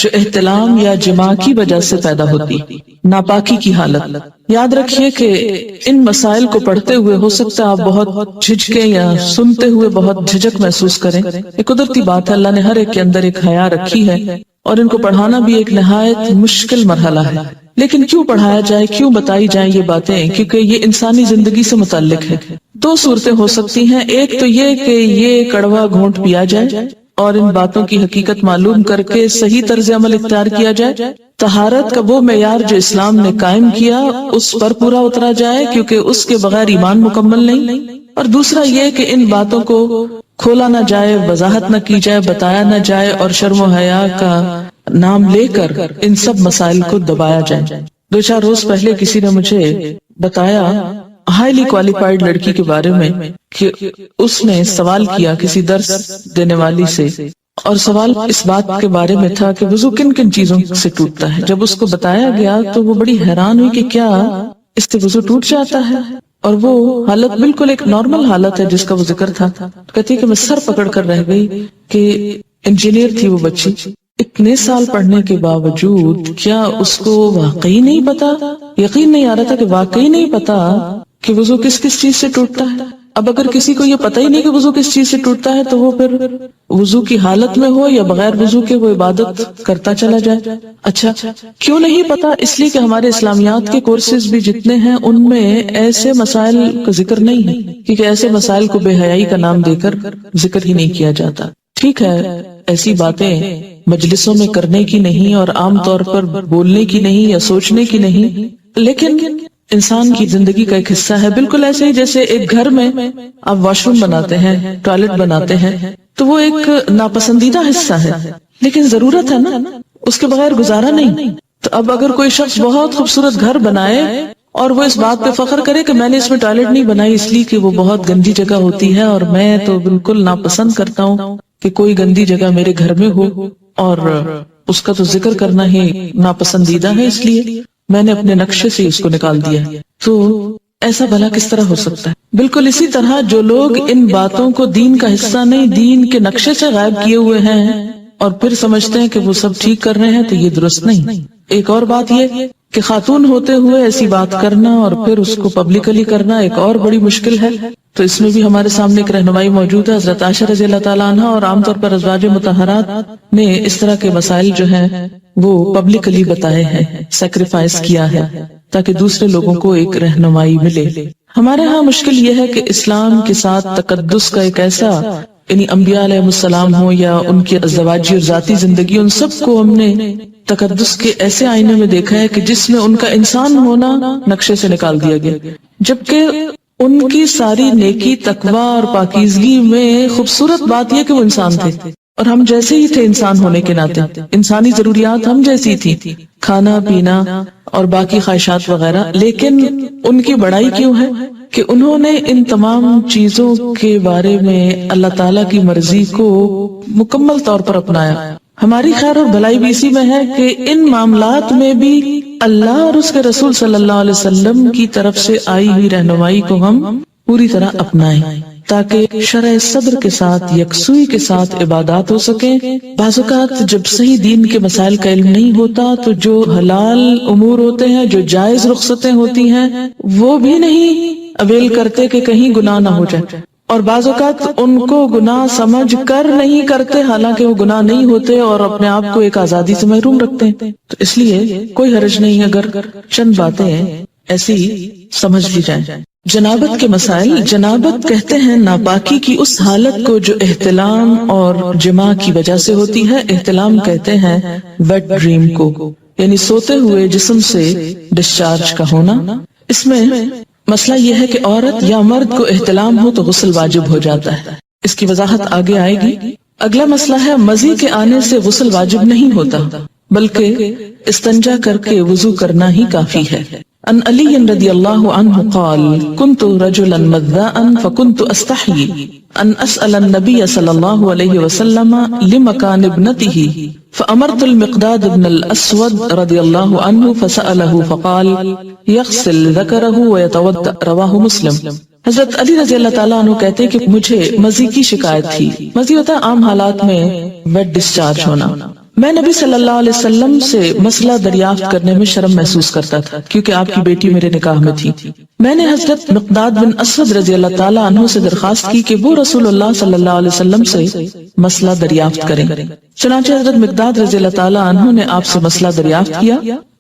جو احتلام یا جماع کی وجہ سے پیدا ہوتی، ناپاکی کی حالت۔ یاد رکھیے کہ ان مسائل کو پڑھتے ہوئے ہو سکتا ہے آپ بہت جھجکیں یا سنتے ہوئے بہت جھجک محسوس کریں۔ یہ قدرتی بات ہے، اللہ نے ہر ایک کے اندر ایک حیا رکھی ہے اور ان کو پڑھانا بھی ایک نہایت مشکل مرحلہ ہے۔ لیکن کیوں پڑھایا جائے، کیوں بتائی جائیں یہ باتیں؟ کیونکہ یہ انسانی زندگی سے متعلق ہے۔ دو صورتیں ہو سکتی ہیں، ایک تو یہ کہ یہ کڑوا گھونٹ پیا جائے اور ان باتوں کی حقیقت معلوم کر کے صحیح طرز عمل اختیار کیا جائے، طہارت کا وہ معیار جو اسلام نے قائم کیا اس پر پورا اترا جائے، کیونکہ اس کے بغیر ایمان مکمل نہیں۔ اور دوسرا یہ کہ ان باتوں کو کھولا نہ جائے، وضاحت نہ کی جائے، بتایا نہ جائے اور شرم و حیا کا نام لے کر ان سب مسائل کو دبایا جائے۔ 2-4 روز پہلے کسی نے مجھے بتایا ہائیلی کوالیفائڈ لڑکی کے بارے میں کہ اس نے سوال کیا کسی درس دینے والی سے، اور سوال اس بات کے بارے میں تھا کہ وضو کن کن چیزوں سے ٹوٹتا ہے۔ جب اس کو بتایا گیا تو وہ بڑی حیران ہوئی کہ کیا اس سے وضو ٹوٹ جاتا ہے، اور وہ حالت بالکل ایک نارمل حالت ہے جس کا وہ ذکر تھا۔ کہتی کہ میں سر پکڑ کر رہ گئی کہ انجینئر تھی وہ بچی، اتنے سال پڑھنے کے باوجود کیا اس کو واقعی نہیں پتا، یقین نہیں آ رہا تھا کہ واقعی نہیں پتا کہ وضو کس کس چیز سے ٹوٹتا ہے۔ اب اگر کسی کو یہ پتہ ہی نہیں کہ وضو کس چیز سے ٹوٹتا ہے تو وہ پھر وضو کی حالت میں ہو یا بغیر وضو کے وہ عبادت کرتا چلا جائے۔ اچھا کیوں نہیں پتا؟ اس لیے کہ ہمارے اسلامیات کے کورسز بھی جتنے ہیں ان میں ایسے مسائل کا ذکر نہیں ہے، کیونکہ ایسے مسائل کو بے حیائی کا نام دے کر ذکر ہی نہیں کیا جاتا۔ ٹھیک ہے، ایسی باتیں مجلسوں میں کرنے کی نہیں اور عام طور پر بولنے کی نہیں یا سوچنے کی نہیں، لیکن انسان کی زندگی کا ایک حصہ ہے۔ بالکل ایسے ہی جیسے ایک گھر میں آپ واش روم بناتے ہیں، ٹوائلٹ بناتے ہیں، تو وہ ایک ناپسندیدہ حصہ ہے لیکن ضرورت ہے نا، اس کے بغیر گزارا نہیں۔ تو اب اگر کوئی شخص بہت خوبصورت گھر بنائے اور وہ اس بات پہ فخر کرے کہ میں نے اس میں ٹوائلٹ نہیں بنائی اس لیے کہ وہ بہت گندی جگہ ہوتی ہے اور میں تو بالکل ناپسند کرتا ہوں کہ کوئی گندی جگہ میرے گھر میں ہو، اور اس کا تو ذکر کرنا ہی ناپسندیدہ ہے، اس لیے میں نے اپنے نقشے سے اس کو نکال دیا، تو ایسا بھلا کس طرح ہو سکتا ہے؟ بالکل اسی طرح جو لوگ ان باتوں کو دین کا حصہ نہیں، دین کے نقشے سے غائب کیے ہوئے ہیں اور پھر سمجھتے ہیں کہ وہ سب ٹھیک کر رہے ہیں، تو یہ درست نہیں۔ ایک اور بات یہ کہ خاتون ہوتے ہوئے ایسی بات کرنا اور پھر اس کو پبلکلی کرنا ایک اور بڑی مشکل ہے، تو اس میں بھی ہمارے سامنے ایک رہنمائی موجود ہے۔ حضرت عائشہ رضی اللہ تعالیٰ عنہ اور عام طور پر ازواج مطہرات نے اس طرح کے مسائل جو ہیں وہ پبلکلی بتائے ہیں، سیکریفائس کیا ہے تاکہ دوسرے لوگوں کو ایک رہنمائی ملے۔ ہمارے ہاں مشکل یہ ہے کہ اسلام کے ساتھ تقدس کا ایک ایسا، یعنی انبیاء علیہ السلام ہو یا ان کی ازدواجی اور ذاتی زندگی، ان سب کو ہم نے تقدس کے ایسے آئینے میں دیکھا ہے کہ جس میں ان کا انسان ہونا نقشے سے نکال دیا گیا، جبکہ ان کی ساری نیکی، تقوی اور پاکیزگی میں خوبصورت بات یہ کہ وہ انسان تھے اور ہم جیسے ہی تھے انسان ہونے کے ناطے، انسانی ضروریات ہم جیسی تھی، کھانا پینا اور باقی خواہشات وغیرہ، لیکن ان کی بڑائی کیوں ہے کہ انہوں نے ان تمام چیزوں کے بارے میں اللہ تعالیٰ کی مرضی کو مکمل طور پر اپنایا۔ ہماری خیر اور بھلائی بھی اسی میں ہے کہ ان معاملات میں بھی اللہ اور اس کے رسول صلی اللہ علیہ وسلم کی طرف سے آئی ہوئی رہنمائی کو ہم پوری طرح اپنائیں تاکہ شرع صدر کے ساتھ، یکسوئی کے ساتھ عبادات ہو سکیں۔ بعض اوقات جب صحیح دین کے مسائل کا علم نہیں ہوتا تو جو حلال امور ہوتے ہیں، جو جائز رخصتیں ہوتی ہیں، وہ بھی نہیں اویل کرتے کہ کہیں گناہ نہ ہو جائے، اور بعض اوقات ان کو گناہ سمجھ کر نہیں کرتے حالانکہ وہ گناہ نہیں ہوتے اور اپنے آپ کو ایک آزادی سے محروم رکھتے ہیں۔ تو اس لیے کوئی حرج نہیں اگر چند باتیں ایسی سمجھ لی جائیں۔ جنابت کے مسائل۔ جنابت کہتے ہیں ناپاکی کی اس حالت کو جو احتلام اور جماع کی وجہ سے ہوتی ہے۔ احتلام کہتے ہیں ویٹ ڈریم کو، یعنی سوتے ہوئے جسم سے ڈسچارج کا ہونا۔ اس میں مسئلہ یہ ہے کہ عورت یا مرد کو احتلام ہو تو غسل واجب ہو جاتا ہے، اس کی وضاحت آگے آئے گی۔ اگلا مسئلہ ہے مزی کے آنے سے غسل واجب نہیں ہوتا بلکہ استنجا کر کے وضو کرنا ہی کافی ہے۔ عن علی رضی اللہ عنہ قال كنت رجلا مذاء فكنت استحيي ان اسأل النبي صلی اللہ علیہ وسلم لمكان ابنته فامرت المقداد بن الاسود رضی اللہ عنہ فسأله فقال يغسل ذكره ويتوضأ، رواہ مسلم۔ حضرت علی رضی اللہ تعالیٰ عنہ کہتے کہ مجھے مزی کی شکایت تھی۔ مزی ہوتا ہے عام حالات میں ویٹ ڈسچارج ہونا، میں نبی صلی اللہ علیہ وسلم سے مسئلہ دریافت کرنے میں شرم محسوس کرتا تھا کیونکہ آپ کی بیٹی میرے نکاح میں تھی۔ میں نے حضرت مقداد بن اسود رضی اللہ تعالیٰ عنہ سے درخواست کی کہ وہ رسول اللہ صلی اللہ علیہ وسلم سے مسئلہ دریافت کریں۔ چنانچہ حضرت مقداد رضی اللہ تعالیٰ عنہ نے آپ سے مسئلہ دریافت کیا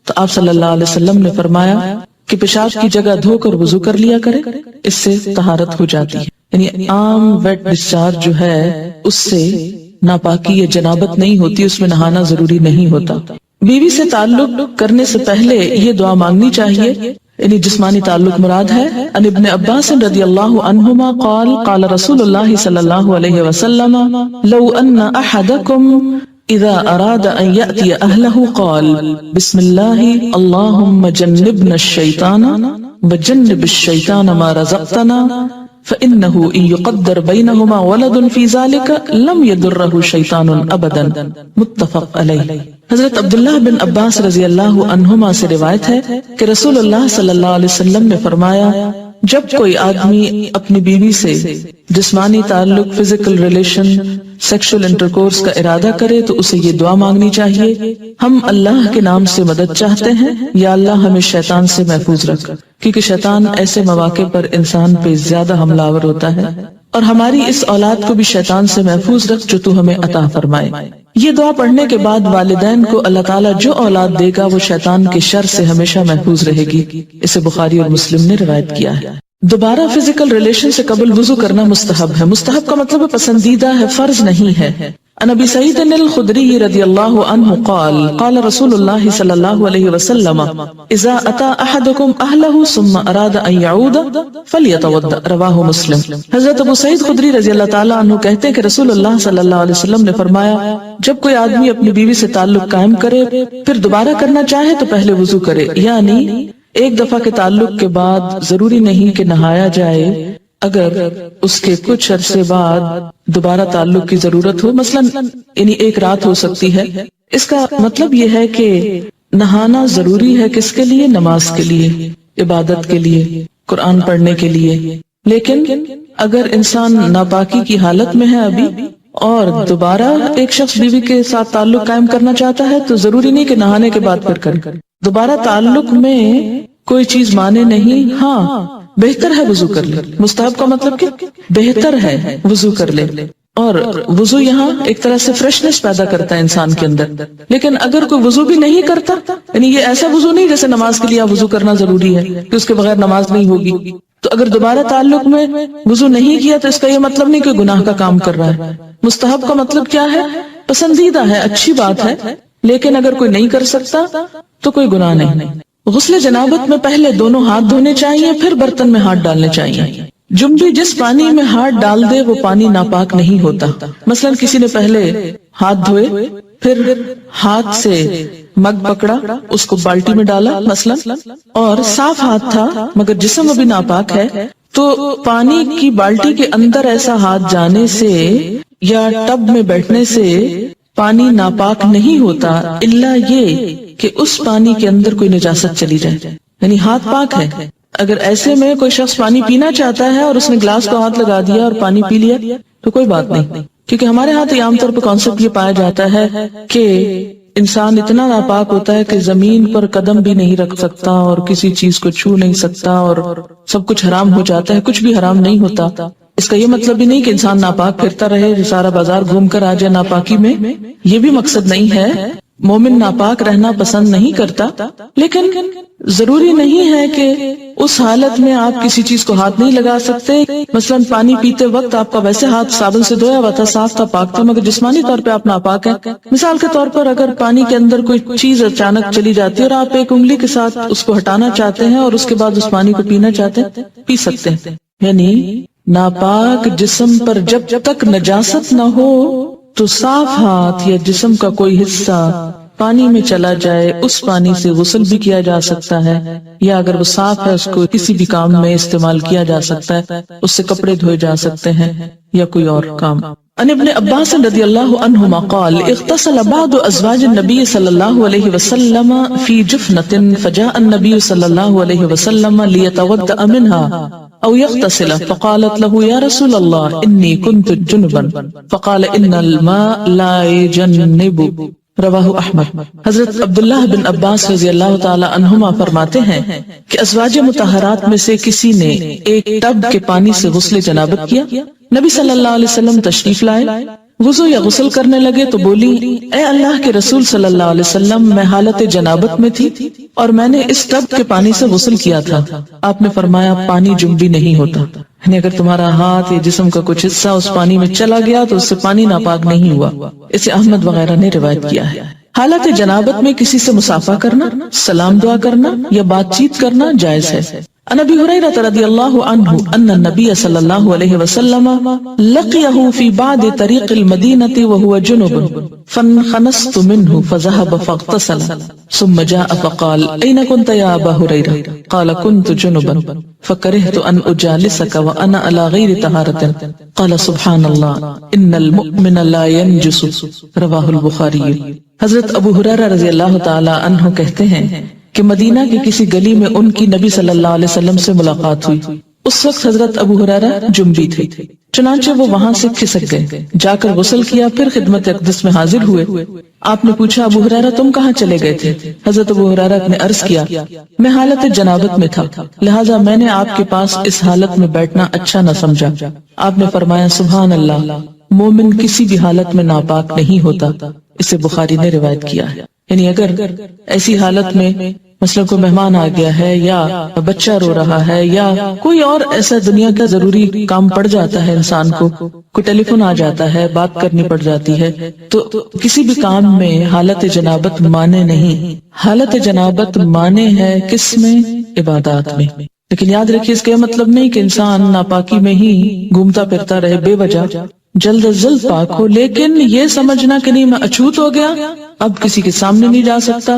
تو آپ صلی اللہ علیہ وسلم نے فرمایا کہ پیشاب کی جگہ دھو کر وضو کر لیا کرے، اس سے طہارت ہو جاتی ہے۔ یعنی عام ویٹ ڈسچارج جو ہے اس سے ناپاکی یا جنابت نہیں ہوتی، اس میں نہانا ضروری نہیں ہوتا۔ بیوی سے تعلق کرنے سے پہلے یہ دعا مانگنی چاہیے، یعنی جسمانی تعلق مراد ہے۔ ان ابن عباس رضی اللہ عنہما قال قال رسول اللہ صلی اللہ علیہ وسلم لو ان احدکم اذا اراد ان یأتی اہلہ قال بسم اللہ اللہم جنبنا الشیطان وجنب الشیطان ما رزقتنا فإنه إن يقدر بينهما ولد في ذلك لم يضره شيطان أبدا متفق علیہ۔ حضرت عبداللہ بن عباس رضی اللہ عنہما سے روایت ہے کہ رسول اللہ صلی اللہ علیہ وسلم نے فرمایا جب کوئی آدمی اپنی بیوی سے جسمانی تعلق فزیکل ریلیشن سیکشل انٹرکورس کا ارادہ کرے تو اسے یہ دعا مانگنی چاہیے، ہم اللہ کے نام سے مدد چاہتے ہیں، یا اللہ ہمیں شیطان سے محفوظ رکھ، کیونکہ شیطان ایسے مواقع پر انسان پہ زیادہ حملہ آور ہوتا ہے، اور ہماری اس اولاد کو بھی شیطان سے محفوظ رکھ جو تو ہمیں عطا فرمائے۔ یہ دعا پڑھنے کے بعد والدین کو اللہ تعالیٰ جو اولاد دے گا وہ شیطان کے شر سے ہمیشہ محفوظ رہے گی۔ اسے بخاری اور مسلم نے روایت کیا ہے۔ دوبارہ فزیکل ریلیشن سے قبل وضو کرنا مستحب ہے۔ مستحب کا مطلب پسندیدہ ہے، فرض نہیں ہے۔ عن ابی سعید الخدری رضی اللہ عنہ قال قال رسول اللہ صلی اللہ علیہ وسلم اذا اتى احدکم اہلہ ثم اراد ان یعود فلیتوضأ، رواہ مسلم۔ حضرت ابو سعید خدری رضی اللہ تعالیٰ عنہ کہتے ہیں کہ رسول اللہ صلی اللہ علیہ وسلم نے فرمایا جب کوئی آدمی اپنی بیوی سے تعلق قائم کرے پھر دوبارہ کرنا چاہے تو پہلے وضو کرے، یعنی ایک دفعہ کے تعلق کے بعد ضروری نہیں کہ نہایا جائے، اگر اس کے کچھ عرصے بعد دوبارہ تعلق کی ضرورت ہو، مثلا یعنی ایک رات ہو سکتی ہے۔ اس کا مطلب یہ ہے کہ نہانا ضروری ہے کس کے لیے؟ نماز کے لیے، عبادت کے لیے، قرآن پڑھنے کے لیے۔ لیکن اگر انسان ناپاکی کی حالت میں ہے ابھی اور دوبارہ ایک شخص بیوی کے ساتھ تعلق قائم کرنا چاہتا ہے تو ضروری نہیں کہ نہانے کے بعد پھر کرے۔ دوبارہ تعلق میں کوئی چیز مانے نہیں، ہاں بہتر ہے وضو کر لے۔ مستحب کا مطلب کہ بہتر ہے وضو کر لے، اور وضو یہاں ایک طرح سے فریشنس پیدا کرتا ہے انسان کے اندر۔ لیکن اگر کوئی وضو بھی نہیں کرتا، یعنی یہ ایسا وضو نہیں جیسے نماز کے لیے وضو کرنا ضروری ہے کہ اس کے بغیر نماز نہیں ہوگی، تو اگر دوبارہ تعلق میں وضو نہیں کیا تو اس کا یہ مطلب نہیں کہ گناہ کا کام کر رہا ہے۔ مستحب کا مطلب کیا ہے؟ پسندیدہ ہے، اچھی بات ہے، لیکن اگر کوئی نہیں کر سکتا تو کوئی گناہ نہیں۔ غسل جنابت میں پہلے دونوں ہاتھ دھونے چاہیے، پھر برتن میں ہاتھ ڈالنے چاہیے۔ جنبی جس پانی میں ہاتھ ڈال دے وہ پانی ناپاک نہیں ہوتا۔ مثلا کسی نے پہلے ہاتھ دھوئے پھر ہاتھ سے مگ پکڑا، اس کو بالٹی میں ڈالا مثلا، اور صاف ہاتھ تھا مگر جسم ابھی ناپاک ہے، تو پانی کی بالٹی کے اندر ایسا ہاتھ جانے سے یا ٹب میں بیٹھنے سے پانی ناپاک نہیں ہوتا، الا یہ کہ اس پانی کے اندر کوئی نجاست چلی جائے، یعنی ہاتھ پاک ہے۔ اگر ایسے میں کوئی شخص پانی پینا چاہتا ہے اور اس نے گلاس کو ہاتھ لگا دیا اور پانی پی لیا تو کوئی بات نہیں، کیونکہ ہمارے ہاتھ عام طور پہ کانسیپٹ یہ پایا جاتا ہے کہ انسان اتنا ناپاک ہوتا ہے کہ زمین پر قدم بھی نہیں رکھ سکتا اور کسی چیز کو چھو نہیں سکتا اور سب کچھ حرام ہو جاتا ہے، کچھ بھی حرام نہیں ہوتا۔ اس کا یہ مطلب بھی نہیں کہ انسان ناپاک پھرتا رہے، سارا بازار گھوم کر آ جائے ناپاکی میں، یہ بھی مقصد نہیں ہے۔ مومن ناپاک رہنا پسند نہیں کرتا، لیکن ضروری نہیں ہے کہ اس حالت میں آپ کسی چیز کو ہاتھ نہیں لگا سکتے۔ مثلا پانی پیتے وقت آپ کا ویسے ہاتھ صابن سے دھویا ہوا تھا، صاف تھا، پاک تھا، مگر جسمانی طور پہ آپ ناپاک ہیں۔ مثال کے طور پر اگر پانی کے اندر کوئی چیز اچانک چلی جاتی ہے اور آپ ایک انگلی کے ساتھ اس کو ہٹانا چاہتے ہیں اور اس کے بعد اس پانی کو پینا چاہتے ہیں، پی سکتے ہیں۔ یعنی ناپاک جسم پر جب تک نجاست نہ ہو تو صاف ہاتھ یا جسم کا کوئی حصہ پانی میں چلا جائے، اس پانی سے غسل بھی کیا جا سکتا ہے، یا اگر وہ صاف ہے اس کو کسی بھی کام میں استعمال کیا جا سکتا ہے، اس سے کپڑے دھوئے جا سکتے ہیں یا کوئی اور کام۔ عن ابن عباس رضی اللہ عنہما قال اغتسل بعض ازواج النبی صلی اللہ علیہ وسلم فی جفنة فجاء النبی صلی اللہ علیہ وسلم لیتوضأ منها او يغتسل فقالت له يا رسول الله اني كنت جنبا فقال ان الماء لا يجنب رواہ احمد۔ حضرت عبداللہ بن عباس رضی اللہ تعالی عنہما فرماتے ہیں کہ ازواج مطہرات میں سے کسی نے ایک ٹب کے پانی سے غسل جنابت کیا، نبی صلی اللہ علیہ وسلم تشریف لائے، وضو یا غسل کرنے لگے تو بولی، اے اللہ کے رسول صلی اللہ علیہ وسلم، میں حالت جنابت میں تھی اور میں نے اس ٹب کے پانی سے غسل کیا تھا۔ آپ نے فرمایا پانی جنبی نہیں ہوتا، یعنی اگر تمہارا ہاتھ یا جسم کا کچھ حصہ اس پانی میں چلا گیا تو اس سے پانی ناپاک نہیں ہوا۔ اسے احمد وغیرہ نے روایت کیا ہے۔ حالت جنابت میں کسی سے مصافحہ کرنا، سلام دعا کرنا یا بات چیت کرنا جائز ہے۔ عن ابی ہریرہ رضی اللہ عنہ ان النبی صلی اللہ علیہ وسلم لقیہ فی بعد طریق المدینہ وهو جنب فانخنست منہ فذهب فاغتسل ثم جاء فقال این كنت یا ابا ہریرہ قال كنت جنبا فکرہت ان اجالسک وانا علی غیر طہارۃ قال سبحان اللہ ان المؤمن لا ينجس رواہ البخاری۔ حضرت ابو ہریرہ رضی اللہ تعالی عنہ کہتے ہیں کہ مدینہ کی کسی گلی میں ان کی نبی صلی اللہ علیہ وسلم سے ملاقات ہوئی۔ اس وقت حضرت ابو ہریرہ جنبی تھے، چنانچہ وہ وہاں سے کھسک گئے، جا کر غسل کیا، پھر خدمت اقدس میں حاضر ہوئے۔ آپ نے پوچھا، ابو ہریرہ تم کہاں چلے گئے تھے؟ حضرت ابو ہریرہ نے عرض کیا، میں حالت جنابت میں تھا، لہٰذا میں نے آپ کے پاس اس حالت میں بیٹھنا اچھا نہ سمجھا۔ آپ نے فرمایا سبحان اللہ، مومن کسی بھی حالت میں ناپاک نہیں ہوتا۔ اسے بخاری نے روایت کیا ہے۔ یعنی اگر ایسی حالت میں مثلا کوئی مہمان آ گیا ہے یا بچہ رو رہا ہے یا کوئی اور ایسا دنیا کا ضروری کام پڑ جاتا ہے انسان کو، کوئی ٹیلی فون آ جاتا ہے، بات کرنی پڑ جاتی ہے، تو کسی بھی کام میں حالت جنابت مانے نہیں۔ حالت جنابت مانے ہے کس میں؟ عبادات میں۔ لیکن یاد رکھیے اس کا مطلب نہیں کہ انسان ناپاکی میں ہی گھومتا پھرتا رہے بے وجہ، جلد از جلد پاک ہو، لیکن یہ سمجھنا کہ نہیں میں اچھوت ہو گیا، اب کسی کے سامنے نہیں جا سکتا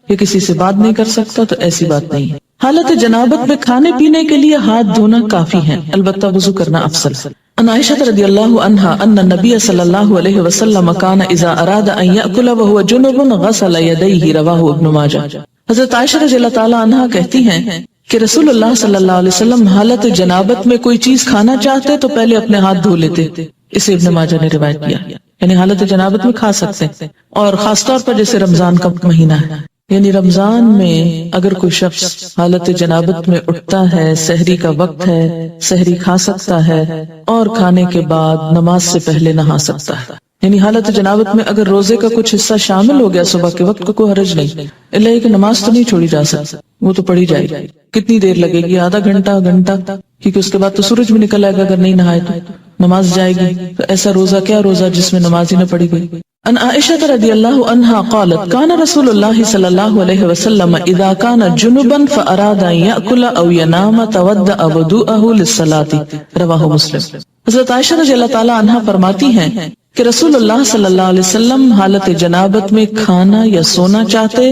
یا کسی سے بات نہیں کر سکتا، تو ایسی بات نہیں ہے۔ حالت جنابت میں کھانے پینے کے لیے ہاتھ دھونا کافی ہے، البتہ وضو کرنا افضل ہے۔ عن عائشہ رضی اللہ عنہا ان النبی صلی اللہ علیہ وسلم کان اذا اراد ان یأکل وهو جنب غسل یدیہ رواہ ابن ماجہ۔ حضرت عائشہ رضی اللہ تعالی عنہا کہتی ہیں کہ رسول اللہ صلی اللہ علیہ وسلم حالت جنابت میں کوئی چیز کھانا چاہتے تو پہلے اپنے ہاتھ دھو لیتے۔ اسے ابن ماجہ نے روایت کیا، یعنی حالت جنابت میں کھا سکتے ہیں، اور خاص طور پر جیسے رمضان کا مہینہ ہے، یعنی رمضان میں اگر کوئی شخص حالت جنابت میں اٹھتا ہے، سحری کا وقت ہے، سحری کھا سکتا ہے اور کھانے کے بعد نماز سے پہلے نہا سکتا ہے۔ یعنی حالت جنابت میں اگر روزے کا کچھ حصہ شامل ہو گیا صبح کے وقت کو کوئی حرج نہیں، اللہ یہ کہ نماز تو نہیں چھوڑی جا سکتی، وہ تو پڑھی جائے گی۔ کتنی دیر لگے گی؟ آدھا گھنٹہ، گھنٹہ، کیونکہ اس کے بعد تو سورج بھی نکل آئے گا، اگر نہیں نہائے تو نماز جائے گی۔ تو ایسا روزہ کیا روزہ جس میں نماز ہی نہ پڑھی گئی۔ ان عائشہ رضی اللہ عنہا قالت کان رسول اللہ صلی اللہ علیہ وسلم اذا کان جنبا فاراد ان یأکل او ینام تودع وضوءه للصلاة رواہ مسلم۔ حضرت عائشہ رضی اللہ تعالی عنہا فرماتی ہیں کہ رسول اللہ صلی اللہ علیہ وسلم حالت جنابت میں کھانا یا سونا چاہتے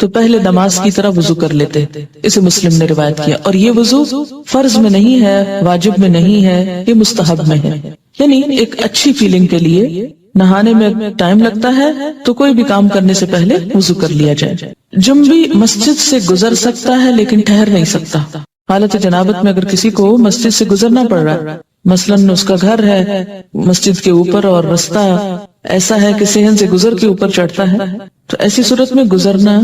تو پہلے نماز کی طرح وضو کر لیتے۔ اسے مسلم نے روایت کیا، اور یہ وضو فرض میں نہیں ہے، واجب میں نہیں ہے، یہ مستحب میں ہے۔ یعنی ایک اچھی فیلنگ کے لیے نہانے میں ٹائم لگتا ہے تو کوئی بھی کام کرنے سے پہلے وضو کر لیا جائے۔ جنبی مسجد سے گزر سکتا ہے لیکن ٹھہر نہیں سکتا۔ حالت جنابت میں اگر کسی کو مسجد سے گزرنا پڑ رہا ہے، مثلاً اس کا گھر ہے مسجد کے اوپر اور رستہ ایسا ہے کہ صحن سے گزر کے اوپر چڑھتا ہے، تو ایسی صورت میں گزرنا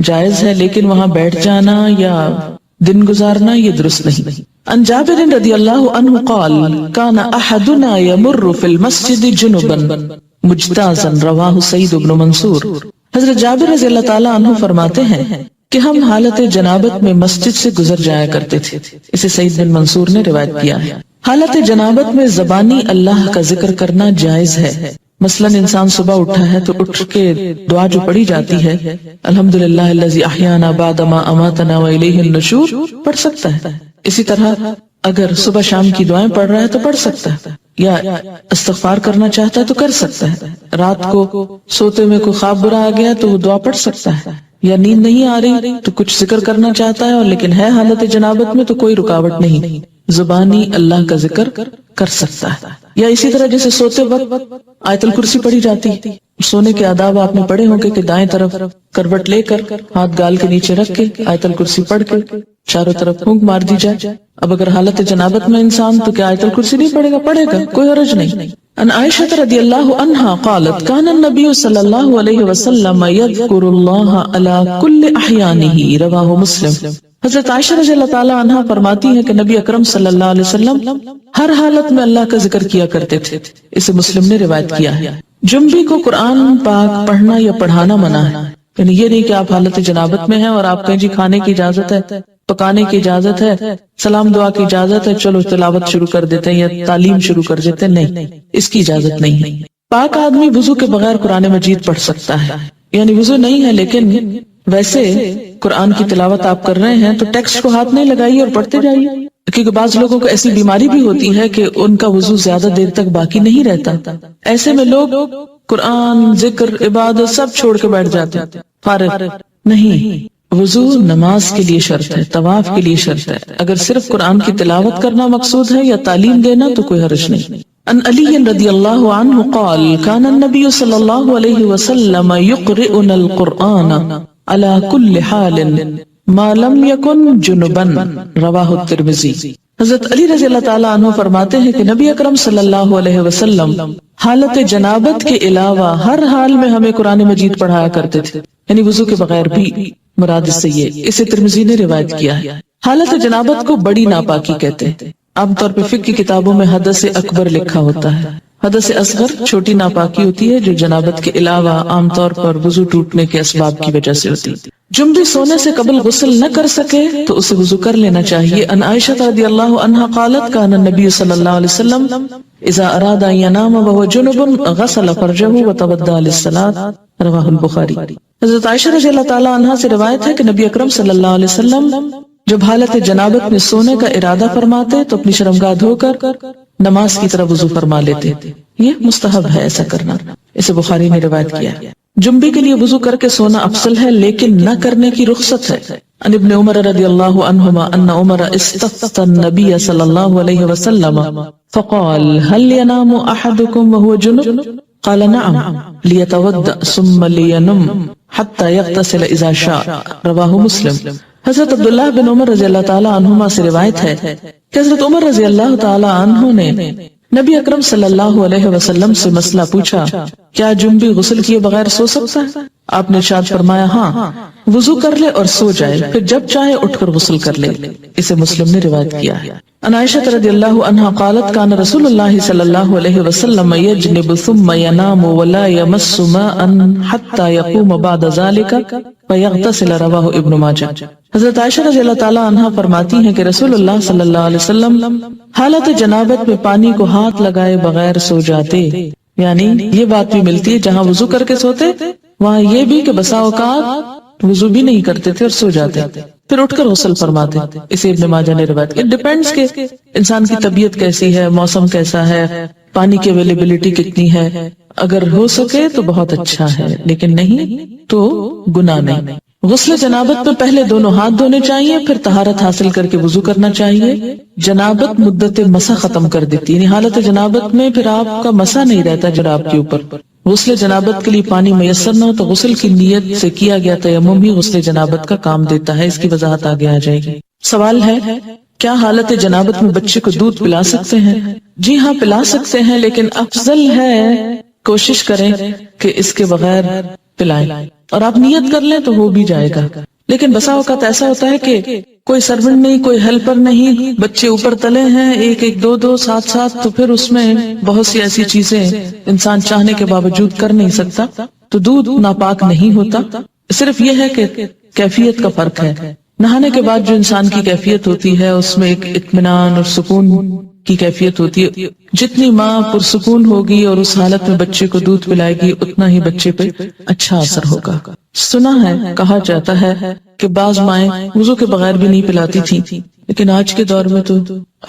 جائز ہے، لیکن وہاں بیٹھ جانا یا دن گزارنا یہ درست نہیں۔ ان جابر رضی اللہ عنہ قال کان احدنا یمر فی المسجد جنبا مجتازا رواہ سعید بن منصور۔ حضرت جابر رضی اللہ تعالی عنہ فرماتے ہیں کہ ہم حالت جنابت میں مسجد سے گزر جایا کرتے تھے۔ اسے سعید بن منصور نے روایت کیا ہے۔ حالت جنابت میں زبانی اللہ کا ذکر کرنا جائز ہے۔ مثلاً انسان صبح اٹھا ہے تو اٹھ کے دعا جو پڑھی جاتی ہے الحمدللہ الذی احیانا بعد ما اماتنا والیہ النشور پڑھ سکتا ہے۔ اسی طرح اگر صبح شام کی دعائیں پڑھ رہا ہے تو پڑھ سکتا ہے، یا استغفار کرنا چاہتا ہے تو کر سکتا ہے۔ رات کو سوتے میں کوئی خواب برا آ گیا تو وہ دعا پڑھ سکتا ہے، یا نیند نہیں آ رہی تو کچھ ذکر کرنا چاہتا ہے اور لیکن ہے حالت جنابت میں تو کوئی رکاوٹ نہیں، زبانی اللہ کا ذکر کر سکتا ہے۔ یا اسی طرح جیسے سوتے وقت آیت الکرسی پڑھی جاتی، سونے کے آداب آپ نے پڑھے ہوں گے کہ دائیں طرف کروٹ لے کر ہاتھ گال کے نیچے رکھ کے آیت الکرسی پڑھ کے چاروں طرف پھونک مار دی جائے۔ اب اگر حالت جنابت میں انسان تو کیا آیت الکرسی نہیں پڑھے گا؟ پڑھے گا، کوئی حرج نہیں۔ عن عائشة رضی اللہ عنہا قالت كان النبي صلی اللہ علیہ وسلم يذكر الله على كل احيانه رواہ مسلم۔ حضرت عائشہ رضی اللہ تعالیٰ عنہا فرماتی ہیں کہ نبی اکرم صلی اللہ علیہ وسلم ہر حالت میں اللہ کا ذکر کیا کرتے تھے، اسے مسلم نے روایت کیا ہے۔ جنبی کو قرآن پاک پڑھنا یا پڑھانا منع ہے، یعنی یہ نہیں کہ آپ حالت جنابت میں ہیں اور آپ کہیں جی کھانے کی اجازت ہے، پکانے کی اجازت ہے، سلام دعا کی اجازت ہے، چلو تلاوت شروع کر دیتے ہیں یا تعلیم شروع کر دیتے ہیں، نہیں، اس کی اجازت نہیں ہے۔ پاک آدمی وضو کے بغیر قرآن مجید پڑھ سکتا ہے، یعنی وضو نہیں ہے لیکن ویسے قرآن کی تلاوت آپ کر رہے ہیں تو ٹیکسٹ کو ہاتھ نہیں لگائیے اور پڑھتے جائیے، کیونکہ بعض لوگوں کو ایسی بیماری بھی ہوتی ہے کہ ان کا وضو زیادہ دیر تک باقی نہیں رہتا، ایسے میں لوگ قرآن، ذکر، عبادت سب چھوڑ کے بیٹھ جاتے ہیں، فارغ نہیں۔ وضو نماز کے لیے شرط ہے، طواف کے لیے شرط ہے، اگر صرف قرآن کی تلاوت کرنا مقصود ہے یا تعلیم دینا تو کوئی حرج نہیں۔ ان علی رضی اللہ عنہ قال كان النبي صلی اللہ علیہ وسلم يقرئنا القرآن على كل حال ما لم يكن جنبا رواہ الترمذی۔ حضرت علی رضی اللہ تعالیٰ عنہ فرماتے ہیں کہ نبی اکرم صلی اللہ علیہ وسلم حالت جنابت کے علاوہ ہر حال میں ہمیں قرآن مجید پڑھایا کرتے تھے، یعنی وضو کے بغیر بھی، مراد اس سے یہ، اسے ترمذی نے روایت کیا ہے۔ حالت جنابت کو بڑی ناپاکی کہتے ہیں، عام طور پہ فقہ کی کتابوں میں حدث اکبر لکھا ہوتا ہے، حدث اصغر چھوٹی ناپاکی ہوتی ہے جو جنابت کے علاوہ عام طور پر وضو ٹوٹنے کے اسباب کی وجہ سے ہوتی ہے۔ جنبی سونے سے قبل غسل نہ کر سکے تو اسے وضو کر لینا چاہیے۔ ان عائشہ رضی اللہ عنہا قالت كان النبي صلی اللہ علیہ وسلم اذا اراد ان ينام وهو جنب غسل فرجه وتوضا للصلاة رواہ البخاری۔ حضرت عائشہ رضی اللہ تعالیٰ عنہا سے روایت ہے کہ نبی اکرم صلی اللہ علیہ وسلم جب حالت جنابت میں سونے کا ارادہ فرماتے تو اپنی شرمگاہ دھو کر نماز کی طرح وضو فرما لیتے، یہ مستحب ہے ایسا کرنا، اسے بخاری نے روایت کیا ہے۔ جنبی کے لیے وضو کر کے سونا افضل ہے لیکن نہ کرنے کی رخصت ہے۔ عن ابن عمر رضی اللہ عنہما ان عمر استفتى النبي صلی اللہ علیہ وسلم فقال هل ينام احدكم وهو جنب قال نعم ليتوضأ ثم لينم حتى يغتسل اذا شاء رواہ مسلم۔ حضرت عبداللہ بن عمر رضی اللہ تعالیٰ عنہما سے روایت ہے کہ حضرت عمر رضی اللہ تعالیٰ عنہ نے نبی اکرم صلی اللہ علیہ وسلم سے مسئلہ پوچھا، کیا جنبی غسل کیے بغیر سو سکتا ہے؟ آپ نے ارشاد فرمایا ہاں، وضو کر لے اور سو جائے، پھر جب چاہے اٹھ کر غسل کر لے، اسے مسلم نے روایت کیا ہے۔ عن عائشہ رضی اللہ عنہا قالت كان رسول اللہ صلی اللہ علیہ وسلم يجنب ثم ينام ولا يمس ماء حتى يقوم بعد ذلك فيغتسل رواہ ابن ماجہ۔ حضرت عائشہ رضی اللہ تعالیٰ عنہا فرماتی ہیں کہ رسول اللہ صلی اللہ علیہ وسلم حالت جنابت میں پانی کو ہاتھ لگائے بغیر سو جاتے، یعنی یہ بات بھی ملتی ہے جہاں وضو کر کے سوتے وہاں یہ بھی کہ بسا اوقات وضو بھی نہیں کرتے تھے اور سو جاتے، پھر اٹھ کر غسل فرماتے، اسے ابن ماجہ نے روایت کیا۔ ڈیپینڈز کہ انسان کی طبیعت کیسی ہے، موسم کیسا ہے، پانی کی اویلیبلٹی کتنی ہے، اگر ہو سکے تو بہت اچھا ہے لیکن نہیں تو گناہ نہیں۔ غسل جنابت میں پہلے دونوں ہاتھ دھونے چاہیے، پھر طہارت حاصل کر کے وضو کرنا چاہیے۔ جنابت مدت مسح ختم کر دیتی، یعنی حالت جنابت میں پھر آپ کا مسح نہیں رہتا جراب کے اوپر۔ غسل جنابت کے لیے پانی میسر نہ ہو تو غسل کی نیت سے کیا گیا تیمم ہی غسل جنابت کا کام دیتا ہے، اس کی وضاحت آگے آ جائے گی۔ سوال ہے کیا حالت جنابت میں بچے کو دودھ پلا سکتے ہیں؟ جی ہاں پلا سکتے ہیں، لیکن افضل ہے کوشش کریں کہ اس کے بغیر پلائیں، اور آپ نیت کر لیں تو ہو بھی جائے گا۔ لیکن بسا اوقات ایسا ہوتا ہے کہ کوئی سرونٹ نہیں، کوئی ہیلپر نہیں، بچے اوپر تلے ہیں ایک ایک دو دو ساتھ ساتھ، تو پھر اس میں بہت سی ایسی چیزیں انسان چاہنے کے باوجود کر نہیں سکتا، تو دودھ ناپاک نہیں ہوتا۔ صرف یہ ہے کہ کیفیت کا فرق ہے۔ نہانے کے بعد جو انسان کی کیفیت ہوتی ہے اس میں ایک اطمینان اور سکون کی کیفیت ہوتی ہے۔ جتنی ماں پرسکون ہوگی اور اس حالت میں بچے کو دودھ پلائے گی اتنا ہی بچے پہ اچھا اثر ہوگا۔ سنا ہے، کہا جاتا ہے کہ بعض مائیں وضو کے بغیر بھی نہیں پلاتی تھیں، لیکن آج کے دور میں تو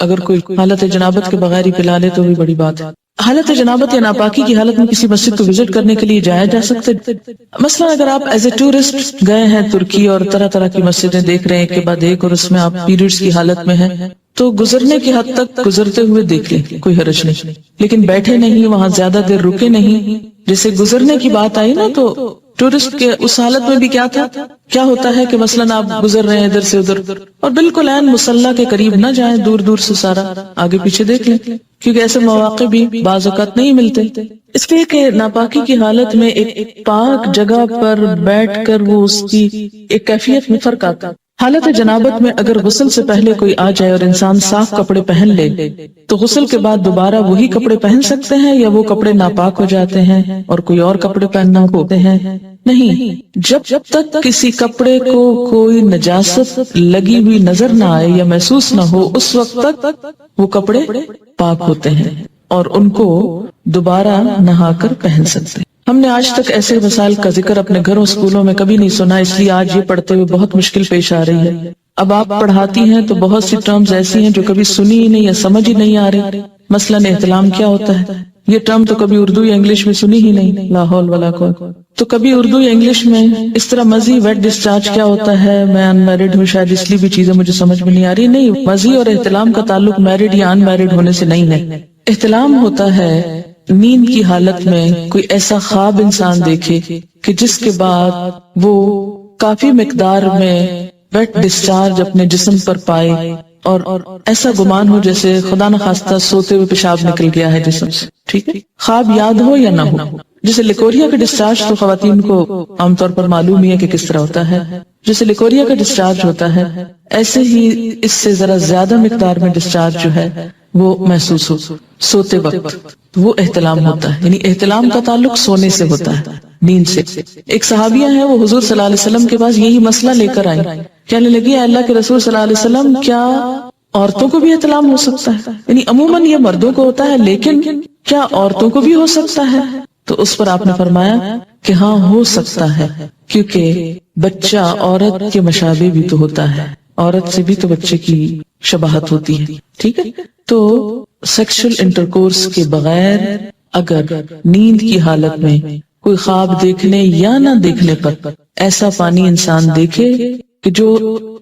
اگر کوئی حالت جنابت کے بغیر ہی پلا لے تو بھی بڑی بات ہے۔ حالت جنابت یا ناپاکی کی حالت میں کسی مسجد کو وزٹ کرنے کے لیے جایا جا سکتا ہے۔ مثلا اگر آپ ایز اے ٹورسٹ گئے ہیں ترکی اور طرح طرح کی مسجدیں دیکھ رہے ہیں ایک کے بعد ایک، اور اس میں آپ پیریڈز کی حالت میں ہیں، تو گزرنے کی حد تک گزرتے ہوئے دیکھ لیں، کوئی حرج نہیں، لیکن بیٹھے نہیں، وہاں زیادہ دیر رکے نہیں. جیسے گزرنے کی بات آئی نا، تو ٹورسٹ کے اس حالت میں بھی کیا تھا، کیا ہوتا ہے کہ مثلاً آپ گزر رہے ہیں ادھر سے ادھر اور بالکل عین مصلی کے قریب نہ جائیں، دور دور سے سارا آگے پیچھے دیکھ لیں، کیونکہ ایسے مواقع بھی بعض اوقات نہیں ملتے. اس لیے کہ ناپاکی کی حالت میں ایک پاک جگہ پر بیٹھ کر وہ اس کی ایک کیفیت میں فرق آتا. حالت جنابت میں اگر غسل سے پہلے کوئی آ جائے اور انسان صاف کپڑے پہن لے تو غسل کے بعد دوبارہ وہی کپڑے پہن سکتے ہیں یا وہ کپڑے ناپاک ہو جاتے ہیں اور کوئی اور کپڑے پہننا ہوتے ہیں؟ نہیں، جب تک کسی کپڑے کو کوئی نجاست لگی ہوئی نظر نہ آئے یا محسوس نہ ہو، اس وقت تک وہ کپڑے پاک ہوتے ہیں اور ان کو دوبارہ نہا کر پہن سکتے ہیں. ہم نے آج تک ایسے مسائل کا ذکر اپنے گھروں اسکولوں میں کبھی نہیں سنا، اس لیے آج یہ پڑھتے ہوئے بہت مشکل پیش آ رہی ہے. اب آپ پڑھاتی ہیں تو بہت سی ٹرمز ایسی ہیں جو کبھی سنی ہی نہیں یا سمجھ ہی نہیں آ رہی. مثلاً احتلام کیا ہوتا ہے، یہ ٹرم تو کبھی اردو یا انگلش میں سنی ہی نہیں، لا حول ولا قوت. تو کبھی اردو یا انگلش میں اس طرح مزی ویٹ ڈسچارج کیا ہوتا ہے، میں ان میرڈ ہوں شاید اس لیے بھی چیزیں مجھے سمجھ میں نہیں آ رہی. نہیں، مزی اور احتلام کا تعلق میرڈ یا ان میرڈ ہونے سے نہیں ہے. احتلام ہوتا ہے نیند کی حالت میں کوئی ایسا خواب انسان دیکھے کہ جس کے بعد وہ کافی مقدار میں ویٹ ڈسچارج اپنے جسم پر پائے اور ایسا گمان ہو جیسے خدا نخواستہ سوتے ہوئے پیشاب نکل گیا ہے جسم سے. ٹھیک ہے، خواب یاد ہو یا نہ ہو. جیسے لیکوریا کا ڈسچارج تو خواتین کو عام طور پر معلوم ہی ہے کہ کس طرح ہوتا ہے. جیسے لیکوریا کا ڈسچارج ہوتا ہے ایسے ہی اس سے ذرا زیادہ مقدار میں ڈسچارج جو ہے وہ محسوس ہو سوتے وقت، وہ احتلام ہوتا ہے. یعنی احتلام کا تعلق سونے سے ہوتا ہے، نیند سے. ایک صحابیہ ہیں، وہ حضور صلی اللہ علیہ وسلم کے پاس یہی مسئلہ لے کر آئیں. کہنے لگی اللہ کے رسول صلی اللہ علیہ وسلم، کیا عورتوں کو بھی احتلام ہو سکتا ہے؟ یعنی عموماً یہ مردوں کو ہوتا ہے لیکن کیا عورتوں کو بھی ہو سکتا ہے؟ تو اس پر آپ نے فرمایا کہ ہاں ہو سکتا ہے، کیونکہ بچہ عورت کے مشابہ بھی تو ہوتا ہے، عورت سے بھی تو بچے کی شباہت ہوتی ہے. ٹھیک ہے، تو سیکشل انٹرکورس کے بغیر اگر نیند کی حالت میں کوئی خواب دیکھنے یا نہ دیکھنے پر ایسا پانی انسان دیکھے کہ جو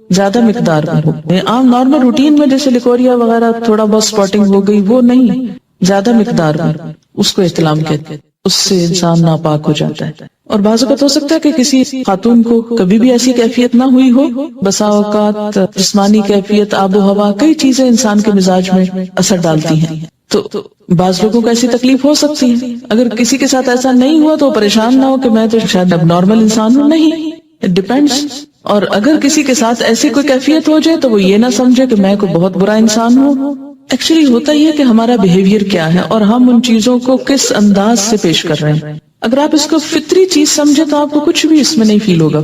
زیادہ مقدار میں ہو، عام نارمل روٹین میں جیسے لیکوریا وغیرہ تھوڑا بہت سپاٹنگ ہو گئی، وہ نہیں، زیادہ مقدار میں، اس کو احتلام کہتے ہیں. اس سے انسان ناپاک ہو جاتا ہے. اور بعض اوقات ہو سکتا ہے کہ کسی خاتون کو کبھی بھی ایسی کیفیت نہ ہوئی ہو. بسا اوقات جسمانی کیفیت، آب و ہوا، کئی چیزیں انسان کے مزاج میں اثر ڈالتی ہیں. تو بعض لوگوں کو ایسی تکلیف ہو سکتی ہے. اگر کسی کے ساتھ ایسا نہیں ہوا تو پریشان نہ ہو کہ میں تو شاید اب نارمل انسان ہوں. نہیں، اٹ ڈیپینڈس. اور اگر کسی کے ساتھ ایسی کوئی کیفیت ہو جائے تو وہ یہ نہ سمجھے کہ میں کوئی بہت برا انسان ہوں. ایکچولی ہوتا یہ کہ ہمارا بیہیویئر کیا ہے اور ہم ان چیزوں کو کس انداز سے پیش کر رہے ہیں. اگر آپ اس کو فطری چیز سمجھے تو آپ کو کچھ بھی اس میں نہیں فیل ہوگا.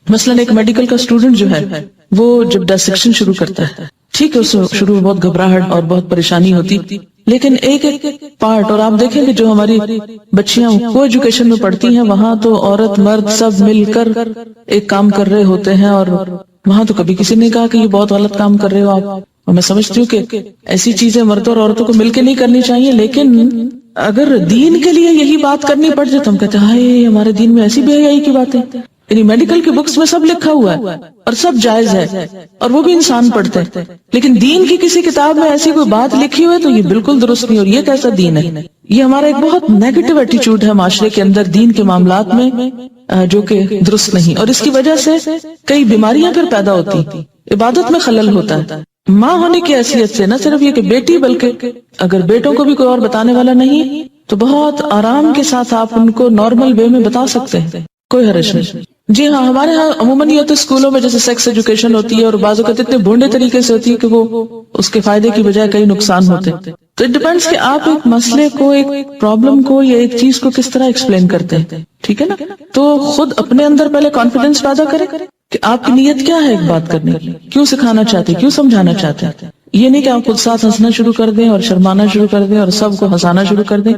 مثلاً ایک میڈیکل کا اسٹوڈنٹ جو ہے وہ جب ڈسیکشن شروع کرتا ہے، ٹھیک ہے، اس شروع میں بہت گھبراہٹ اور بہت پریشانی ہوتی، لیکن ایک پارٹ، اور آپ دیکھیں کہ جو ہماری بچیاں کو ایجوکیشن میں پڑھتی ہیں وہاں تو عورت مرد سب مل کر ایک کام کر رہے ہوتے ہیں، اور وہاں تو کبھی کسی نے کہا کہ یہ بہت غلط کام کر رہے ہو آپ. اور میں سمجھتی ہوں کہ ایسی چیزیں مردوں اور عورتوں کو مل کے نہیں کرنی چاہیے، لیکن اگر دین کے لیے یہی بات کرنی پڑ جائے تو ہم کہتے ہیں ہائے ہمارے دین میں ایسی بے حیائی کی باتیں. یعنی میڈیکل کی بکس میں سب لکھا ہوا ہے اور سب جائز ہے اور وہ بھی انسان پڑھتے ہیں، لیکن دین کی کسی کتاب میں ایسی کوئی بات لکھی ہوئی ہے تو یہ بالکل درست نہیں. اور یہ کیسا دین ہے؟ یہ ہمارا ایک بہت نیگیٹو ایٹیچیوڈ ہے معاشرے کے اندر دین کے معاملات میں، جو کہ درست نہیں. اور اس کی وجہ سے کئی بیماریاں پھر پیدا ہوتی، عبادت میں خلل ہوتا ہے. ماں ہونے کی حیثیت سے نہ صرف یہ کہ بیٹی، بلکہ اگر بیٹوں کو بھی کوئی اور بتانے والا نہیں تو بہت آرام کے ساتھ آپ ان کو نارمل وے میں بتا سکتے ہیں، کوئی حرج نہیں. جی ہاں، ہمارے ہاں عموماً یہ ہوتا ہے اسکولوں میں جیسے سیکس ایجوکیشن ہوتی ہے اور بعض اوقات اتنے بھونڈے طریقے سے ہوتی ہے کہ وہ اس کے فائدے کی بجائے کئی نقصان ہوتے ہیں. تو اٹ ڈیپینڈس کہ آپ ایک مسئلے کو، ایک پرابلم کو یا ایک چیز کو کس طرح ایکسپلین کرتے ہیں. ٹھیک ہے نا؟ تو خود اپنے اندر پہلے کانفیڈنس پیدا کریں کہ آپ کی نیت کیا ہے ایک بات کرنے کی، کیوں سکھانا چاہتے ہیں، کیوں سمجھانا چاہتے ہیں. یہ نہیں کہ آپ خود ساتھ ہنسنا شروع کر دیں اور شرمانا شروع کر دیں اور سب کو ہنسانا شروع کر دیں.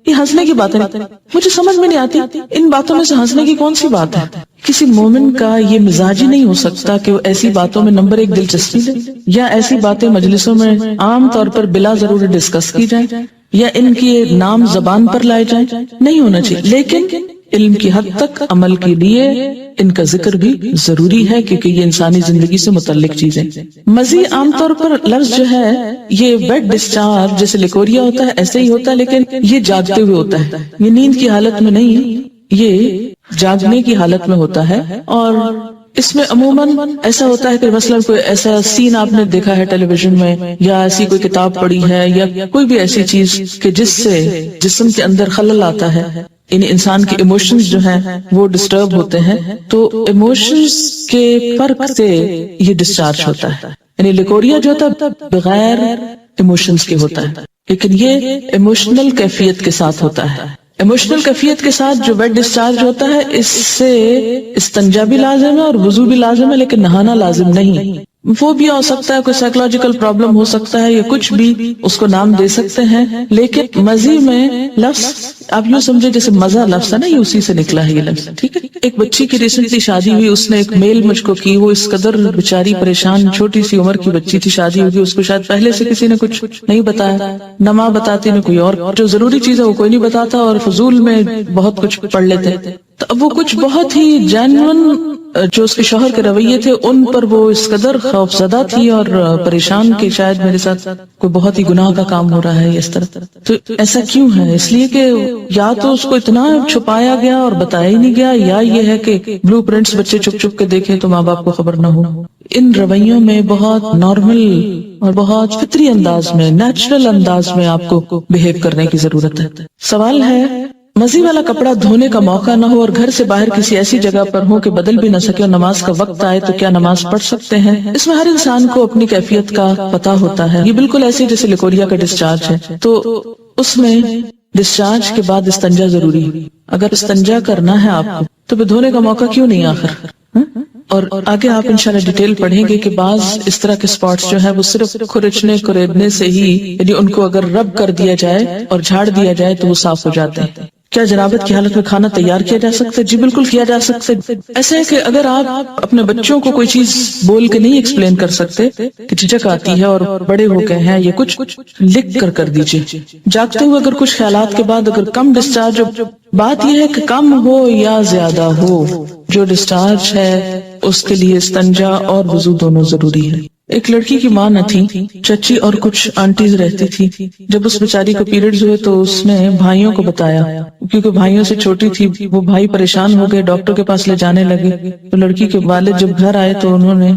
یہ ہنسنے کی باتیں مجھے سمجھ میں نہیں آتی. ان باتوں میں سے ہنسنے کی کون سی بات ہے؟ کسی مومن کا یہ مزاج ہی نہیں ہو سکتا کہ وہ ایسی باتوں میں نمبر ایک دلچسپی لے، یا ایسی باتیں مجلسوں میں عام طور پر بلا ضروری ڈسکس کی جائیں یا ان کی نام زبان پر لائے جائیں. نہیں ہونا چاہیے. لیکن علم کی حد تک عمل کے لیے ان کا ذکر بھی ضروری ہے کیونکہ یہ انسانی زندگی سے متعلق چیزیں. مزی عام طور پر لفظ جو ہے یہ بیڈ ڈسچارج جیسے لیکوریا ہوتا ہے ایسے ہی ہوتا ہے، لیکن یہ جاگتے ہوئے ہوتا ہے، یہ نیند کی حالت میں نہیں، یہ جاگنے کی حالت میں ہوتا ہے. اور اس میں عموماً ایسا ہوتا ہے کہ مثلا کوئی ایسا سین آپ نے دیکھا ہے ٹیلی ویژن میں، یا ایسی کوئی کتاب پڑھی ہے، یا کوئی بھی ایسی چیز کہ جس سے جسم کے اندر خلل آتا ہے، یعنی انسان کے ایموشنز جو ہیں وہ ڈسٹرب ہوتے ہیں، تو ایموشنز کے فرق سے یہ ڈسچارج ہوتا ہے. یعنی لیکوریا جو ہوتا ہے بغیر ایموشنز کے ہوتا ہے، لیکن یہ ایموشنل کیفیت کے ساتھ ہوتا ہے. ایموشنل کیفیت کے ساتھ جو بیڈ ڈسچارج ہوتا ہے اس سے استنجا بھی لازم ہے اور وضو بھی لازم ہے، لیکن نہانا لازم نہیں. وہ بھی ہو سکتا ہے کوئی سائیکولوجیکل پرابلم ہو سکتا ہے یا کچھ بھی اس کو نام دے سکتے ہیں، لیکن مزی میں لفظ آپ یوں سمجھے جیسے مزہ لفظ ہے نا، یہ اسی سے نکلا ہے یہ لفظ. ٹھیک ہے، ایک بچی کی ریسنٹلی شادی ہوئی، اس نے ایک میل مجھ کو کی، وہ اس قدر بیچاری پریشان، چھوٹی سی عمر کی بچی تھی، شادی ہوگی، اس کو شاید پہلے سے کسی نے کچھ نہیں بتایا، نہ ماں بتاتی نہ کوئی اور، جو ضروری چیز ہے وہ کوئی نہیں بتاتا اور فضول میں بہت کچھ پڑھ لیتے. تو اب وہ کچھ بہت ہی جینوئن جو اس کے شوہر کے رویے تھے ان پر وہ اس قدر خوف زدہ تھی اور پریشان کہ شاید میرے ساتھ کوئی بہت ہی گناہ کا کام ہو رہا ہے اس طرح. تو ایسا کیوں ہے؟ اس لیے کہ یا تو اس کو اتنا چھپایا گیا اور بتایا ہی نہیں گیا، یا یہ ہے کہ بلو پرنٹس بچے چھپ چھپ کے دیکھیں تو ماں باپ کو خبر نہ ہو. ان رویوں میں بہت نارمل اور بہت فطری انداز میں، نیچرل انداز میں آپ کو بہیو کرنے کی ضرورت ہے. سوال ہے مزی والا کپڑا دھونے کا موقع نہ ہو اور گھر سے باہر کسی ایسی جگہ پر ہو کہ بدل بھی نہ سکے اور نماز کا وقت آئے تو کیا نماز پڑھ سکتے ہیں؟ اس میں ہر انسان کو اپنی کیفیت کا پتہ ہوتا ہے. یہ بالکل ایسے جیسے لیکوریا کا ڈسچارج ہے، تو اس میں ڈسچارج کے بعد استنجا ضروری ہے. اگر استنجا کرنا ہے آپ کو تو پھر دھونے کا موقع کیوں نہیں آخر؟ اور آگے آپ انشاءاللہ ڈیٹیل پڑھیں گے کہ بعض اس طرح کے سپاٹس جو ہے وہ صرف کھرچنے کریدنے سے ہی، یعنی ان کو اگر رب کر دیا جائے اور جھاڑ دیا جائے تو وہ صاف ہو جاتے ہیں. کیا جنابت کی حالت میں کھانا تیار کیا جا سکتا ہے؟ جی بالکل کیا جا سکتا ہے. ایسا ہے کہ اگر آپ اپنے بچوں کو کوئی چیز بول کے نہیں ایکسپلین کر سکتے کہ جھجک آتی ہے اور بڑے ہو گئے ہیں، یہ کچھ لکھ کر دیجئے. جاگتے ہوئے اگر کچھ خیالات کے بعد اگر کم ڈسچارج، بات یہ ہے کہ کم ہو یا زیادہ ہو، جو ڈسچارج ہے اس کے لیے استنجا اور وضو دونوں ضروری ہے. ایک لڑکی کی ماں نہ تھی، چچی اور کچھ آنٹیز رہتی تھی. جب اس بیچاری کو پیریڈز ہوئے تو اس نے بھائیوں کو بتایا، کیونکہ بھائیوں سے چھوٹی تھی. وہ بھائی پریشان ہو گئے، ڈاکٹر کے پاس لے جانے لگے. تو لڑکی کے والد جب گھر آئے تو انہوں نے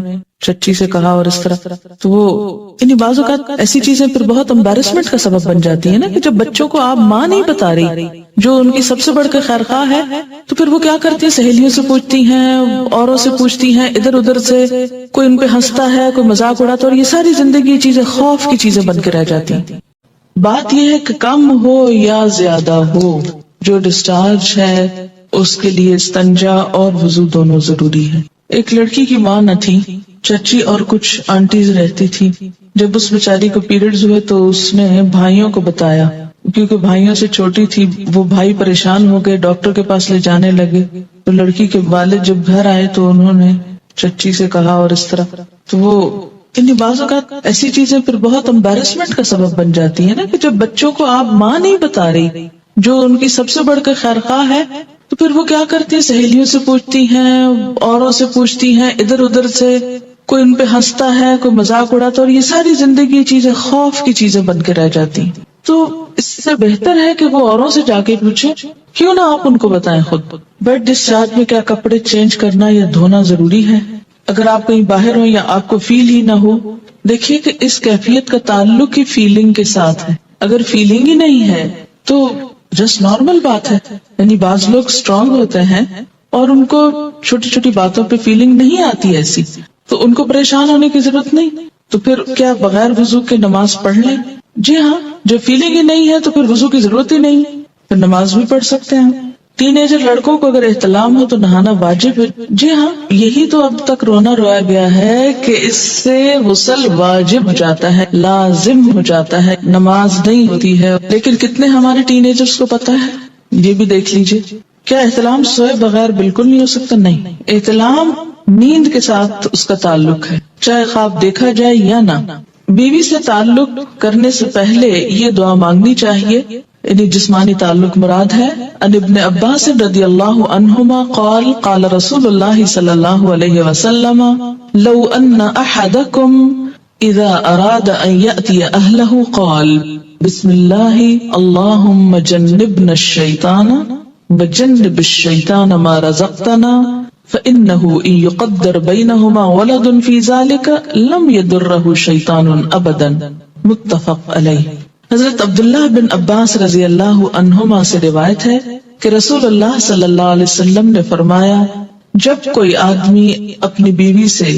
چچی سے کہا اور اس طرح. تو وہ انہیں بعض اوقات ایسی چیزیں پھر بہت امبیرسمنٹ کا سبب بن جاتی ہیں نا، کہ جب بچوں کو آپ ماں نہیں بتا رہی جو ان کی سب سے بڑھ کر خیر خواہ ہے، تو پھر وہ کیا کرتی ہیں، سہیلیوں سے پوچھتی ہیں، اوروں سے پوچھتی ہیں، ادھر ادھر سے کوئی ان پہ ہنستا ہے، کوئی مذاق اڑاتا، اور یہ ساری زندگی چیزیں خوف کی چیزیں بن کے رہ جاتی ہیں. بات یہ ہے کہ کم ہو یا زیادہ ہو، جو ڈسچارج ہے اس کے لیے استنجا اور وضو دونوں ضروری ہے. ایک لڑکی کی ماں نہ تھی، چچی اور کچھ آنٹیز رہتی تھی. جب اس بیچاری کو پیریڈز ہوئے تو اس نے بھائیوں کو بتایا، کیونکہ بھائیوں سے چھوٹی تھی. وہ بھائی پریشان ہو گئے، ڈاکٹر کے پاس لے جانے لگے. تو لڑکی کے والد جب گھر آئے تو انہوں نے چچی سے کہا اور اس طرح. تو وہ انہیں بعض اوقات ایسی چیزیں پھر بہت امبیرسمنٹ کا سبب بن جاتی ہیں نا، کہ جب بچوں کو آپ ماں نہیں بتا رہی جو ان کی سب سے بڑھ کر خیر خواہ ہے، تو پھر وہ کیا کرتی ہیں، سہیلیوں سے پوچھتی ہیں، اوروں سے پوچھتی ہیں، ادھر ادھر سے کوئی ان پہ ہنستا ہے، کوئی مذاق اڑاتا، اور یہ ساری زندگی چیزیں خوف کی چیزیں بن کے رہ جاتی ہیں. تو اس سے بہتر ہے کہ وہ اوروں سے جا کے پوچھیں، کیوں نہ آپ ان کو بتائیں خود. بیڈ ڈسچارج میں کیا کپڑے چینج کرنا یا دھونا ضروری ہے؟ اگر آپ کہیں باہر ہوں یا آپ کو فیل ہی نہ ہو، دیکھیے کہ اس کیفیت کا تعلق ہی فیلنگ کے ساتھ ہے. اگر فیلنگ ہی نہیں ہے تو جسٹ نارمل بات ہے. یعنی بعض لوگ اسٹرانگ ہوتے ہیں اور ان کو چھوٹی چھوٹی باتوں پہ فیلنگ نہیں آتی ایسی، تو ان کو پریشان ہونے کی ضرورت نہیں. تو پھر کیا بغیر وضو کے نماز پڑھ لیں؟ جی ہاں. جو فیلنگ ہی نہیں ہے تو پھر وضو کی ضرورت ہی نہیں، پھر نماز بھی پڑھ سکتے ہیں. ٹین ایجر لڑکوں کو اگر احتلام ہو تو نہانا واجب ہے. جی ہاں، یہی تو اب تک رونا رویا گیا ہے کہ اس سے غسل واجب ہو جاتا ہے، لازم ہو جاتا ہے، نماز نہیں ہوتی ہے. لیکن کتنے ہمارے ٹین ایجرز کو پتا ہے؟ یہ بھی دیکھ لیجئے. کیا احتلام سوئے بغیر بالکل نہیں ہو سکتا؟ نہیں. احتلام نیند کے ساتھ اس کا تعلق ہے، چاہے خواب دیکھا جائے یا نہ. بیوی سے تعلق کرنے سے پہلے یہ دعا مانگنی چاہیے، یعنی جسمانی تعلق مراد ہے. ان ابن عباس رضی اللہ عنہما قال قال رسول اللہ صلی اللہ علیہ وسلم لو ان احدکم اذا اراد ان یأتی اہلہ قال بسم اللہ اللہم جنبنا الشیطان وجنب الشیطان ما رزقتنا فإنه إن يقدر بينهما ولد في ذلك لم يضره شيطان أبدا. متفق علیہ. حضرت عبداللہ بن عباس رضی اللہ عنہما سے روایت ہے کہ رسول اللہ صلی اللہ علیہ وسلم نے فرمایا جب کوئی آدمی اپنی بیوی سے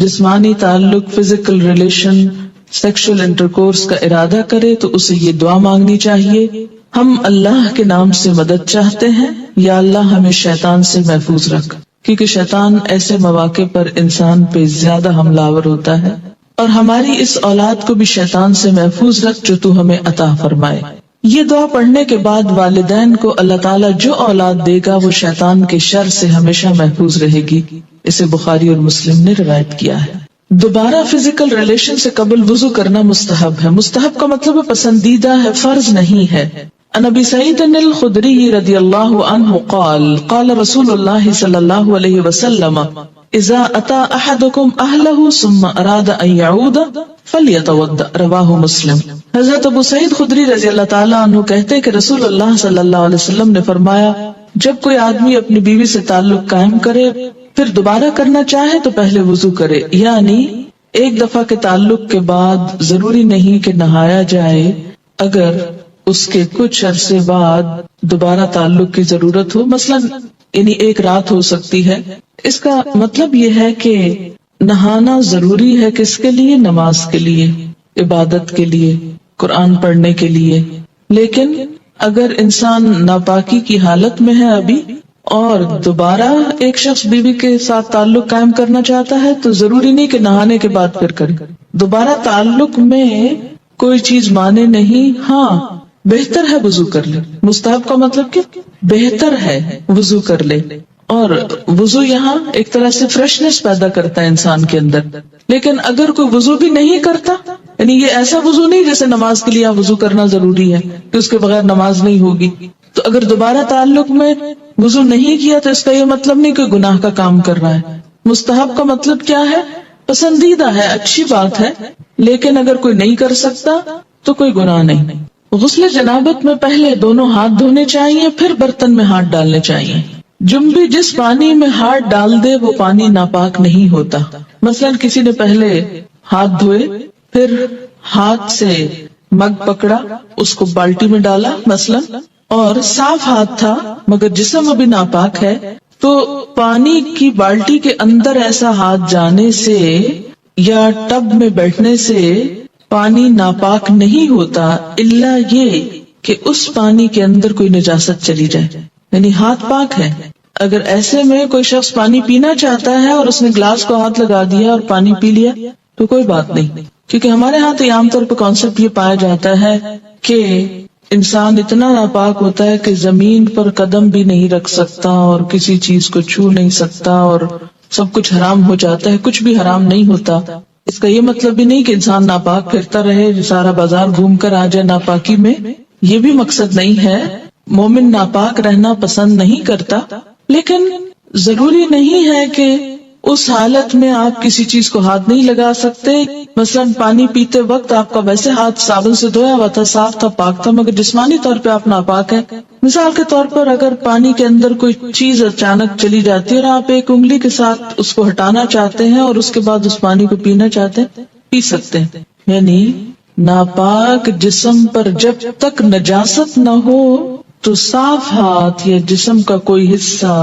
جسمانی تعلق فزیکل ریلیشن سیکشل انٹرکورس کا ارادہ کرے تو اسے یہ دعا مانگنی چاہیے ہم اللہ کے نام سے مدد چاہتے ہیں یا اللہ ہمیں شیطان سے محفوظ رکھ، کیونکہ شیطان ایسے مواقع پر انسان پہ زیادہ حملہ آور ہوتا ہے، اور ہماری اس اولاد کو بھی شیطان سے محفوظ رکھ جو تو ہمیں عطا فرمائے. یہ دعا پڑھنے کے بعد والدین کو اللہ تعالیٰ جو اولاد دے گا وہ شیطان کے شر سے ہمیشہ محفوظ رہے گی. اسے بخاری اور مسلم نے روایت کیا ہے. دوبارہ فزیکل ریلیشن سے قبل وضو کرنا مستحب ہے. مستحب کا مطلب ہے پسندیدہ ہے، فرض نہیں ہے. عن ابی سعید الخدری رضی اللہ عنہ قال قال رسول اللہ صلی اللہ علیہ وسلم اذا اتى احدكم اهله ثم اراد ان يعود فليتوضا رواہ مسلم. حضرت ابو سعید خدری رضی اللہ تعالی عنہ کہتے کہ رسول اللہ صلی اللہ علیہ وسلم نے فرمایا جب کوئی آدمی اپنی بیوی سے تعلق قائم کرے پھر دوبارہ کرنا چاہے تو پہلے وضو کرے، یعنی ایک دفعہ کے تعلق کے بعد ضروری نہیں کہ نہایا جائے. اگر اس کے کچھ عرصے بعد دوبارہ تعلق کی ضرورت ہو، مثلا یعنی ایک رات ہو سکتی ہے، اس کا مطلب یہ ہے کہ نہانا ضروری ہے کس کے لیے؟ نماز کے لیے، عبادت کے لیے، قرآن پڑھنے کے لیے. لیکن اگر انسان ناپاکی کی حالت میں ہے ابھی اور دوبارہ ایک شخص بیوی کے ساتھ تعلق قائم کرنا چاہتا ہے تو ضروری نہیں کہ نہانے کے بعد پھر کرے. دوبارہ تعلق میں کوئی چیز مانے نہیں، ہاں بہتر ہے وضو کر لے. مستحب کا مطلب کہ بہتر ہے وضو کر لے، اور وضو یہاں ایک طرح سے فریشنس پیدا کرتا ہے انسان کے اندر. لیکن اگر کوئی وضو بھی نہیں کرتا، یعنی یہ ایسا وضو نہیں جیسے نماز کے لیے وضو کرنا ضروری ہے کہ اس کے بغیر نماز نہیں ہوگی، تو اگر دوبارہ تعلق میں وضو نہیں کیا تو اس کا یہ مطلب نہیں کہ گناہ کا کام کر رہا ہے. مستحب کا مطلب کیا ہے؟ پسندیدہ ہے، اچھی بات ہے، لیکن اگر کوئی نہیں کر سکتا تو کوئی گناہ نہیں. غسل جنابت میں پہلے دونوں ہاتھ دھونے چاہیے، پھر برتن میں ہاتھ ڈالنے چاہیے. جنبی جس پانی میں ہاتھ ڈال دے وہ پانی ناپاک نہیں ہوتا. مثلا کسی نے پہلے ہاتھ دھوئے پھر ہاتھ سے مگ پکڑا، اس کو بالٹی میں ڈالا مثلا، اور صاف ہاتھ تھا مگر جسم ابھی ناپاک ہے، تو پانی کی بالٹی کے اندر ایسا ہاتھ جانے سے یا ٹب میں بیٹھنے سے پانی ناپاک نہیں ہوتا، الا یہ کہ اس پانی کے اندر کوئی نجاست چلی جائے، یعنی ہاتھ پاک ہے. اگر ایسے میں کوئی شخص پانی پینا چاہتا ہے اور اس نے گلاس کو ہاتھ لگا دیا اور پانی پی لیا تو کوئی بات نہیں، کیونکہ ہمارے ہاں تو عام طور پہ کانسیپٹ یہ پایا جاتا ہے کہ انسان اتنا ناپاک ہوتا ہے کہ زمین پر قدم بھی نہیں رکھ سکتا اور کسی چیز کو چھو نہیں سکتا اور سب کچھ حرام ہو جاتا ہے. کچھ بھی حرام نہیں ہوتا. اس کا یہ مطلب بھی نہیں کہ انسان ناپاک پھرتا رہے، سارا بازار گھوم کر آ جائے ناپاکی میں، یہ بھی مقصد نہیں ہے. مومن ناپاک رہنا پسند نہیں کرتا، لیکن ضروری نہیں ہے کہ اس حالت میں آپ کسی چیز کو ہاتھ نہیں لگا سکتے. مثلا پانی پیتے وقت آپ کا ویسے ہاتھ صابن سے دھویا ہوا تھا، صاف تھا، پاک تھا، مگر جسمانی طور پہ آپ ناپاک ہیں. مثال کے طور پر اگر پانی کے اندر کوئی چیز اچانک چلی جاتی ہے اور آپ ایک انگلی کے ساتھ اس کو ہٹانا چاہتے ہیں اور اس کے بعد اس پانی کو پینا چاہتے ہیں، پی سکتے ہیں. یعنی ناپاک جسم پر جب تک نجاست نہ ہو تو صاف ہاتھ یا جسم کا کوئی حصہ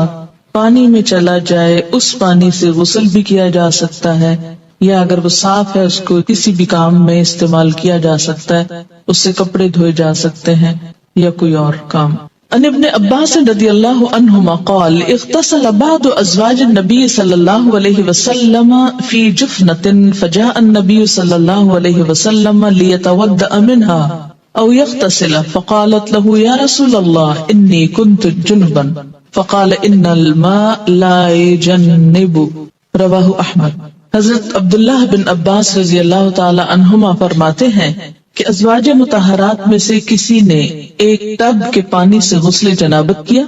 پانی میں چلا جائے، اس پانی سے غسل بھی کیا جا سکتا ہے، یا اگر وہ صاف ہے اس کو کسی بھی کام میں استعمال کیا جا سکتا ہے، اس سے کپڑے دھوئے جا سکتے ہیں یا کوئی اور کام. ان ابن عباس رضی اللہ عنہما قال اغتسل بعض ازواج النبی صلی اللہ علیہ وسلم فی جفنۃ فجاء النبی صلی اللہ علیہ وسلم لیتودأ منها او یغتسل فقالت له یا رسول اللہ انی کنت جنبا فقال ان الماء لا يجنب رواہ احمد. حضرت عبداللہ بن عباس رضی اللہ تعالی عنہما فرماتے ہیں کہ ازواج مطہرات میں سے کسی نے ایک ٹب کے پانی سے غسل جنابت کیا.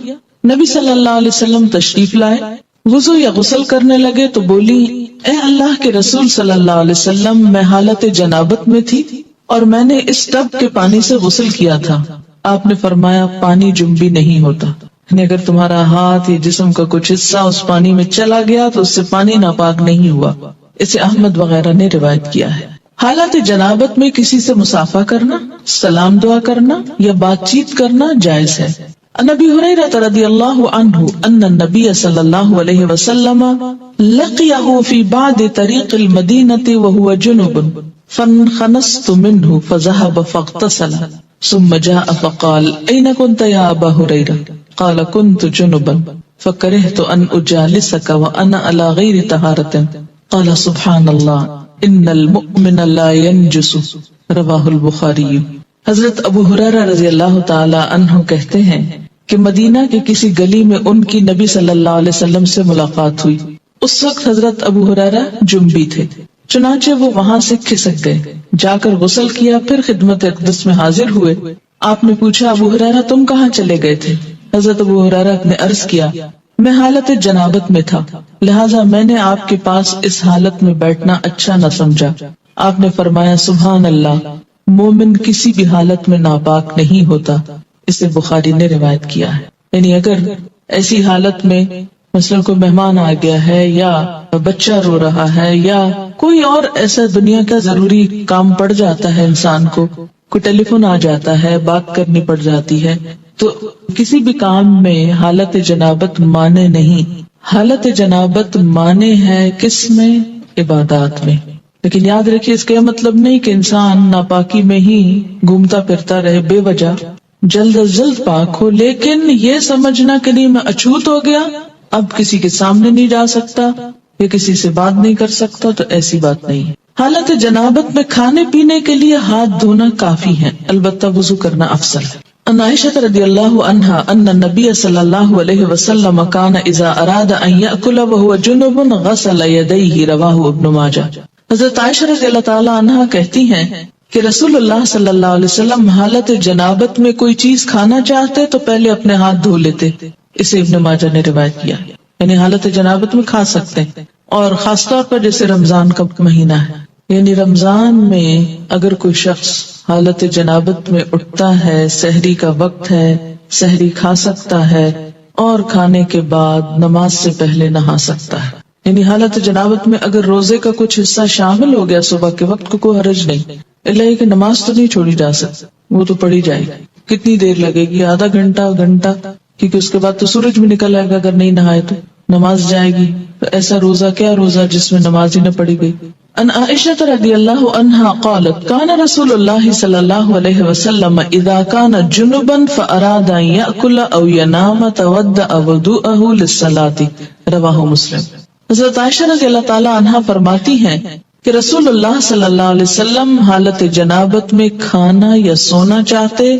نبی صلی اللہ علیہ وسلم تشریف لائے، وضو یا غسل کرنے لگے تو بولی، اے اللہ کے رسول صلی اللہ علیہ وسلم، میں حالت جنابت میں تھی اور میں نے اس ٹب کے پانی سے غسل کیا تھا. آپ نے فرمایا، پانی جنبی نہیں ہوتا، یعنی اگر تمہارا ہاتھ یا جسم کا کچھ حصہ اس پانی میں چلا گیا تو اس سے پانی ناپاک نہیں ہوا. اسے احمد وغیرہ نے روایت کیا ہے. حالت جنابت میں کسی سے مصافحہ کرنا، سلام دعا کرنا یا بات چیت کرنا جائز ہے. عن ابی ہریرہ رضی اللہ عنہ ان النبی صلی اللہ علیہ وسلم لقیہ فی بعض طریق المدینہ وہو جنب فانخنست منہ فذهب فاغتسل ثم جاء فقال این کنت یا ابا ہریرہ قال كنت جنبا فکرہت ان اجالسک وانا علی غیر طہارۃ قال سبحان اللہ ان المؤمن لا ينجس رواہ البخاری. حضرت ابو ہریرہ رضی اللہ تعالی عنہ کہتے ہیں کہ مدینہ کے کسی گلی میں ان کی نبی صلی اللہ علیہ وسلم سے ملاقات ہوئی. اس وقت حضرت ابو ہریرہ جنبی تھے، چنانچہ وہ وہاں سے کھسک گئے، جا کر غسل کیا، پھر خدمت اقدس میں حاضر ہوئے. آپ نے پوچھا، ابو ہریرہ تم کہاں چلے گئے تھے؟ حضرت ابو ہریرہ نے عرض کیا، میں حالت جنابت میں تھا، لہٰذا میں نے آپ کے پاس اس حالت میں بیٹھنا اچھا نہ سمجھا. آپ نے فرمایا، سبحان اللہ، مومن کسی بھی حالت میں ناپاک نہیں ہوتا. اسے بخاری نے روایت کیا ہے. یعنی اگر ایسی حالت میں مثلا کوئی مہمان آ گیا ہے یا بچہ رو رہا ہے یا کوئی اور ایسا دنیا کا ضروری کام پڑ جاتا ہے، انسان کو کوئی ٹیلی فون آ جاتا ہے، بات کرنی پڑ جاتی ہے، تو کسی بھی کام میں حالت جنابت مانے نہیں. حالت جنابت مانے ہے کس میں؟ عبادات میں. لیکن یاد رکھیے، اس کا یہ مطلب نہیں کہ انسان ناپاکی میں ہی گھومتا پھرتا رہے بے وجہ، جلد از جلد پاک ہو، لیکن یہ سمجھنا کہ نہیں میں اچھوت ہو گیا، اب کسی کے سامنے نہیں جا سکتا یا کسی سے بات نہیں کر سکتا، تو ایسی بات نہیں ہے. حالت جنابت میں کھانے پینے کے لیے ہاتھ دھونا کافی ہے، البتہ وضو کرنا افضل ہے. عن عائشہ رضی اللہ عنہا ان النبی صلی اللہ علیہ وسلم کان اذا اراد ان یأکل وهو جنب غسل یدیہ، رواہ ابن ماجہ. حضرت عائشہ رضی اللہ تعالی عنہا کہتی ہیں کہ رسول اللہ صلی اللہ علیہ وسلم حالت جنابت میں کوئی چیز کھانا چاہتے تو پہلے اپنے ہاتھ دھو لیتے. اسے ابن ماجہ نے روایت کیا. یعنی حالت جنابت میں کھا سکتے ہیں، اور خاص طور پر جیسے رمضان کا مہینہ ہے، یعنی رمضان میں اگر کوئی شخص حالت جنابت میں اٹھتا ہے، سحری کا وقت ہے، سحری کھا سکتا ہے اور کھانے کے بعد نماز سے پہلے نہا سکتا ہے. یعنی حالت جنابت میں اگر روزے کا کچھ حصہ شامل ہو گیا صبح کے وقت کو کوئی حرج نہیں، اللہ کہ نماز تو نہیں چھوڑی جا سکتی، وہ تو پڑھی جائے گی. کتنی دیر لگے گی؟ آدھا گھنٹہ، گھنٹہ، کیونکہ اس کے بعد تو سورج بھی نکل آئے گا اگر نہیں نہائے تو نماز جائے گی. تو ایسا روزہ کیا روزہ جس میں نماز ہی نہ پڑھی گئی. ان عائشہ رضی اللہ عنہا قالت کان رسول اللہ صلی اللہ علیہ وسلم اذا کان جنبا فاراد ان یأکل او ینام تودع وضوءه للصلاة، رواہ مسلم. حضرت عائشہ رضی اللہ تعالی عنہا فرماتی ہیں کہ رسول اللہ صلی اللہ علیہ وسلم حالت جنابت میں کھانا یا سونا چاہتے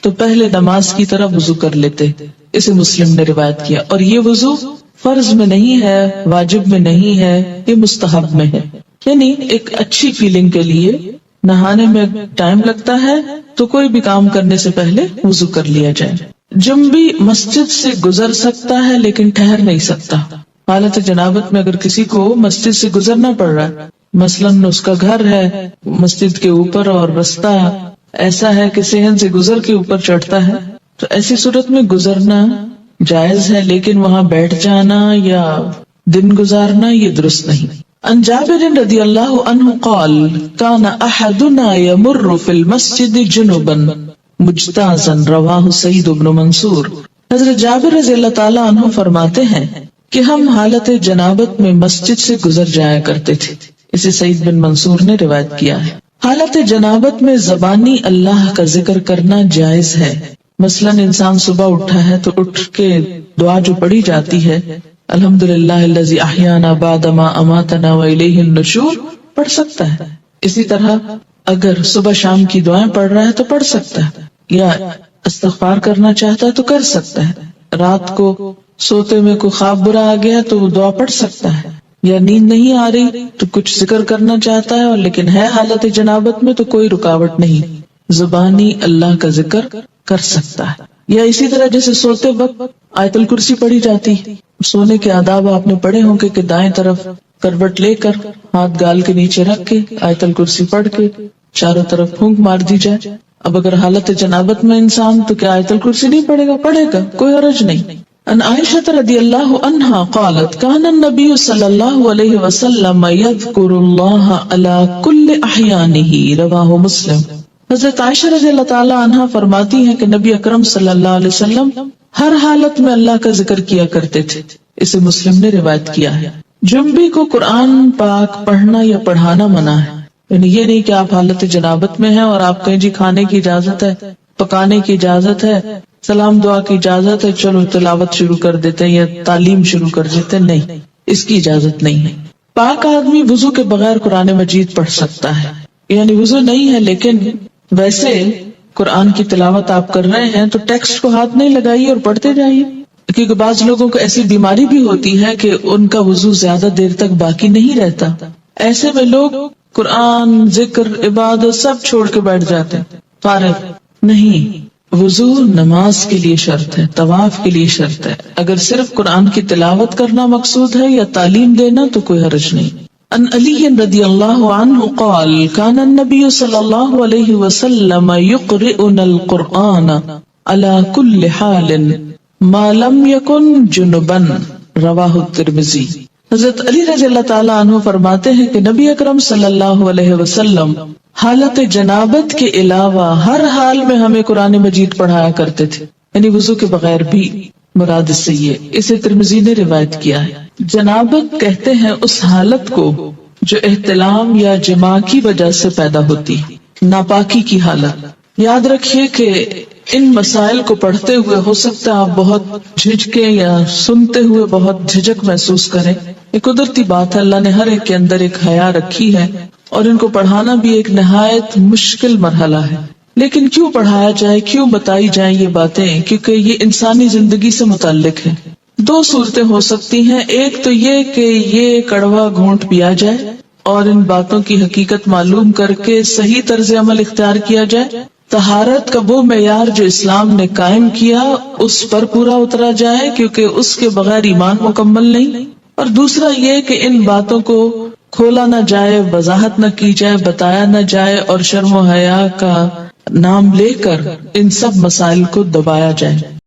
تو پہلے نماز کی طرح وضو کر لیتے. اسے مسلم نے روایت کیا. اور یہ وضو فرض میں نہیں ہے، واجب میں نہیں ہے، یہ مستحب میں ہے. یعنی ایک اچھی فیلنگ کے لیے نہانے میں ٹائم لگتا ہے تو کوئی بھی کام کرنے سے پہلے وضو کر لیا جائے. جنبی مسجد سے گزر سکتا ہے لیکن ٹھہر نہیں سکتا. حالت جنابت میں اگر کسی کو مسجد سے گزرنا پڑ رہا ہے، مثلاً اس کا گھر ہے مسجد کے اوپر اور رستہ ایسا ہے کہ صحن سے گزر کے اوپر چڑھتا ہے، تو ایسی صورت میں گزرنا جائز ہے، لیکن وہاں بیٹھ جانا یا دن گزارنا یہ درست نہیں. عن جابر رضی اللہ عنہ قال کان احدنا یمر فی المسجد جنبا مجتازا، رواہ سعید بن منصور. حضرت جابر رضی اللہ تعالی عنہ فرماتے ہیں کہ ہم حالت جنابت میں مسجد سے گزر جایا کرتے تھے. اسے سعید بن منصور نے روایت کیا ہے. حالت جنابت میں زبانی اللہ کا ذکر کرنا جائز ہے. مثلاً انسان صبح اٹھا ہے تو اٹھ کے دعا جو پڑھی جاتی ہے، الحمدللہ الذی احیانا بعد ما اماتنا والیہ النشور، پڑھ سکتا ہے. اسی طرح اگر صبح شام کی دعائیں پڑھ رہا ہے تو پڑھ سکتا ہے، یا استغفار کرنا چاہتا ہے تو کر سکتا ہے. رات کو سوتے میں کوئی خواب برا آ گیا تو وہ دعا پڑھ سکتا ہے، یا نیند نہیں آ رہی تو کچھ ذکر کرنا چاہتا ہے اور لیکن ہے حالت جنابت میں تو کوئی رکاوٹ نہیں. زبانی اللہ کا ذکر کر سکتا ہے. یا اسی طرح جیسے سوتے وقت آیت الکرسی پڑھی جاتی. سونے کے آداب آپ نے پڑھے ہوں کہ دائیں طرف کروٹ لے کر ہاتھ گال کے نیچے رکھ کے آیت الکرسی پڑھ کے چاروں طرف پھونک مار دی جائے. اب اگر حالت جنابت میں انسان تو کیا آیت الکرسی نہیں پڑھے گا؟ پڑھے گا، کوئی حرج نہیں. ان عائشہ رضی اللہ عنہا قالت کان النبی صلی اللہ علیہ وسلم یذکر اللہ علی کل احیانہ، رواہ مسلم. حضرت عائشہ رضی اللہ تعالی عنہا فرماتی ہیں کہ نبی اکرم صلی اللہ علیہ وسلم ہر حالت میں اللہ کا ذکر کیا کرتے تھے. اسے مسلم نے روایت کیا ہے. جنبی کو قرآن پاک پڑھنا یا پڑھانا منع ہے، یعنی یہ نہیں کہ آپ حالت جنابت میں ہیں اور آپ کہیں جی کھانے کی اجازت ہے، پکانے کی اجازت ہے، سلام دعا کی اجازت ہے، چلو تلاوت شروع کر دیتے ہیں یا تعلیم شروع کر دیتے ہیں. نہیں، اس کی اجازت نہیں ہے. پاک آدمی وضو کے بغیر قرآن مجید پڑھ سکتا ہے، یعنی وضو نہیں ہے لیکن ویسے قرآن کی تلاوت آپ کر رہے ہیں تو ٹیکسٹ کو ہاتھ نہیں لگائیے اور پڑھتے جائیے. کیونکہ بعض لوگوں کو ایسی بیماری بھی ہوتی ہے کہ ان کا وضو زیادہ دیر تک باقی نہیں رہتا. ایسے میں لوگ قرآن، ذکر، عبادت سب چھوڑ کے بیٹھ جاتے ہیں. فارغ نہیں، وضو نماز کے لیے شرط ہے، طواف کے لیے شرط ہے. اگر صرف قرآن کی تلاوت کرنا مقصود ہے یا تعلیم دینا تو کوئی حرج نہیں. ان علی رضی اللہ عنہ قال کان النبی صلی اللہ علیہ وسلم یقرئنا القرآن علی کل حال ما لم یکن جنبا، رواہ الترمذی. حضرت علی رضی اللہ تعالی عنہ فرماتے ہیں کہ نبی اکرم صلی اللہ علیہ وسلم حالت جنابت کے علاوہ ہر حال میں ہمیں قرآن مجید پڑھایا کرتے تھے، یعنی وضو کے بغیر بھی. مراد اس سے یہ، اسے ترمذی نے روایت کیا ہے. جنابت کہتے ہیں اس حالت کو جو احتلام یا جماع کی وجہ سے پیدا ہوتی، ناپاکی کی حالت. یاد رکھیے کہ ان مسائل کو پڑھتے ہوئے ہو سکتا ہے آپ بہت جھجکیں یا سنتے ہوئے بہت جھجک محسوس کریں. یہ قدرتی بات ہے، اللہ نے ہر ایک کے اندر ایک حیا رکھی ہے اور ان کو پڑھانا بھی ایک نہایت مشکل مرحلہ ہے. لیکن کیوں پڑھایا جائے، کیوں بتائی جائیں یہ باتیں؟ کیونکہ یہ انسانی زندگی سے متعلق ہے. دو صورتیں ہو سکتی ہیں. ایک تو یہ کہ یہ کڑوا گھونٹ پیا جائے اور ان باتوں کی حقیقت معلوم کر کے صحیح طرز عمل اختیار کیا جائے، طہارت کا وہ معیار جو اسلام نے قائم کیا اس پر پورا اترا جائے، کیونکہ اس کے بغیر ایمان مکمل نہیں. اور دوسرا یہ کہ ان باتوں کو کھولا نہ جائے، وضاحت نہ کی جائے، بتایا نہ جائے اور شرم و حیا کا نام لے کر ان سب مسائل کو دبایا جائے.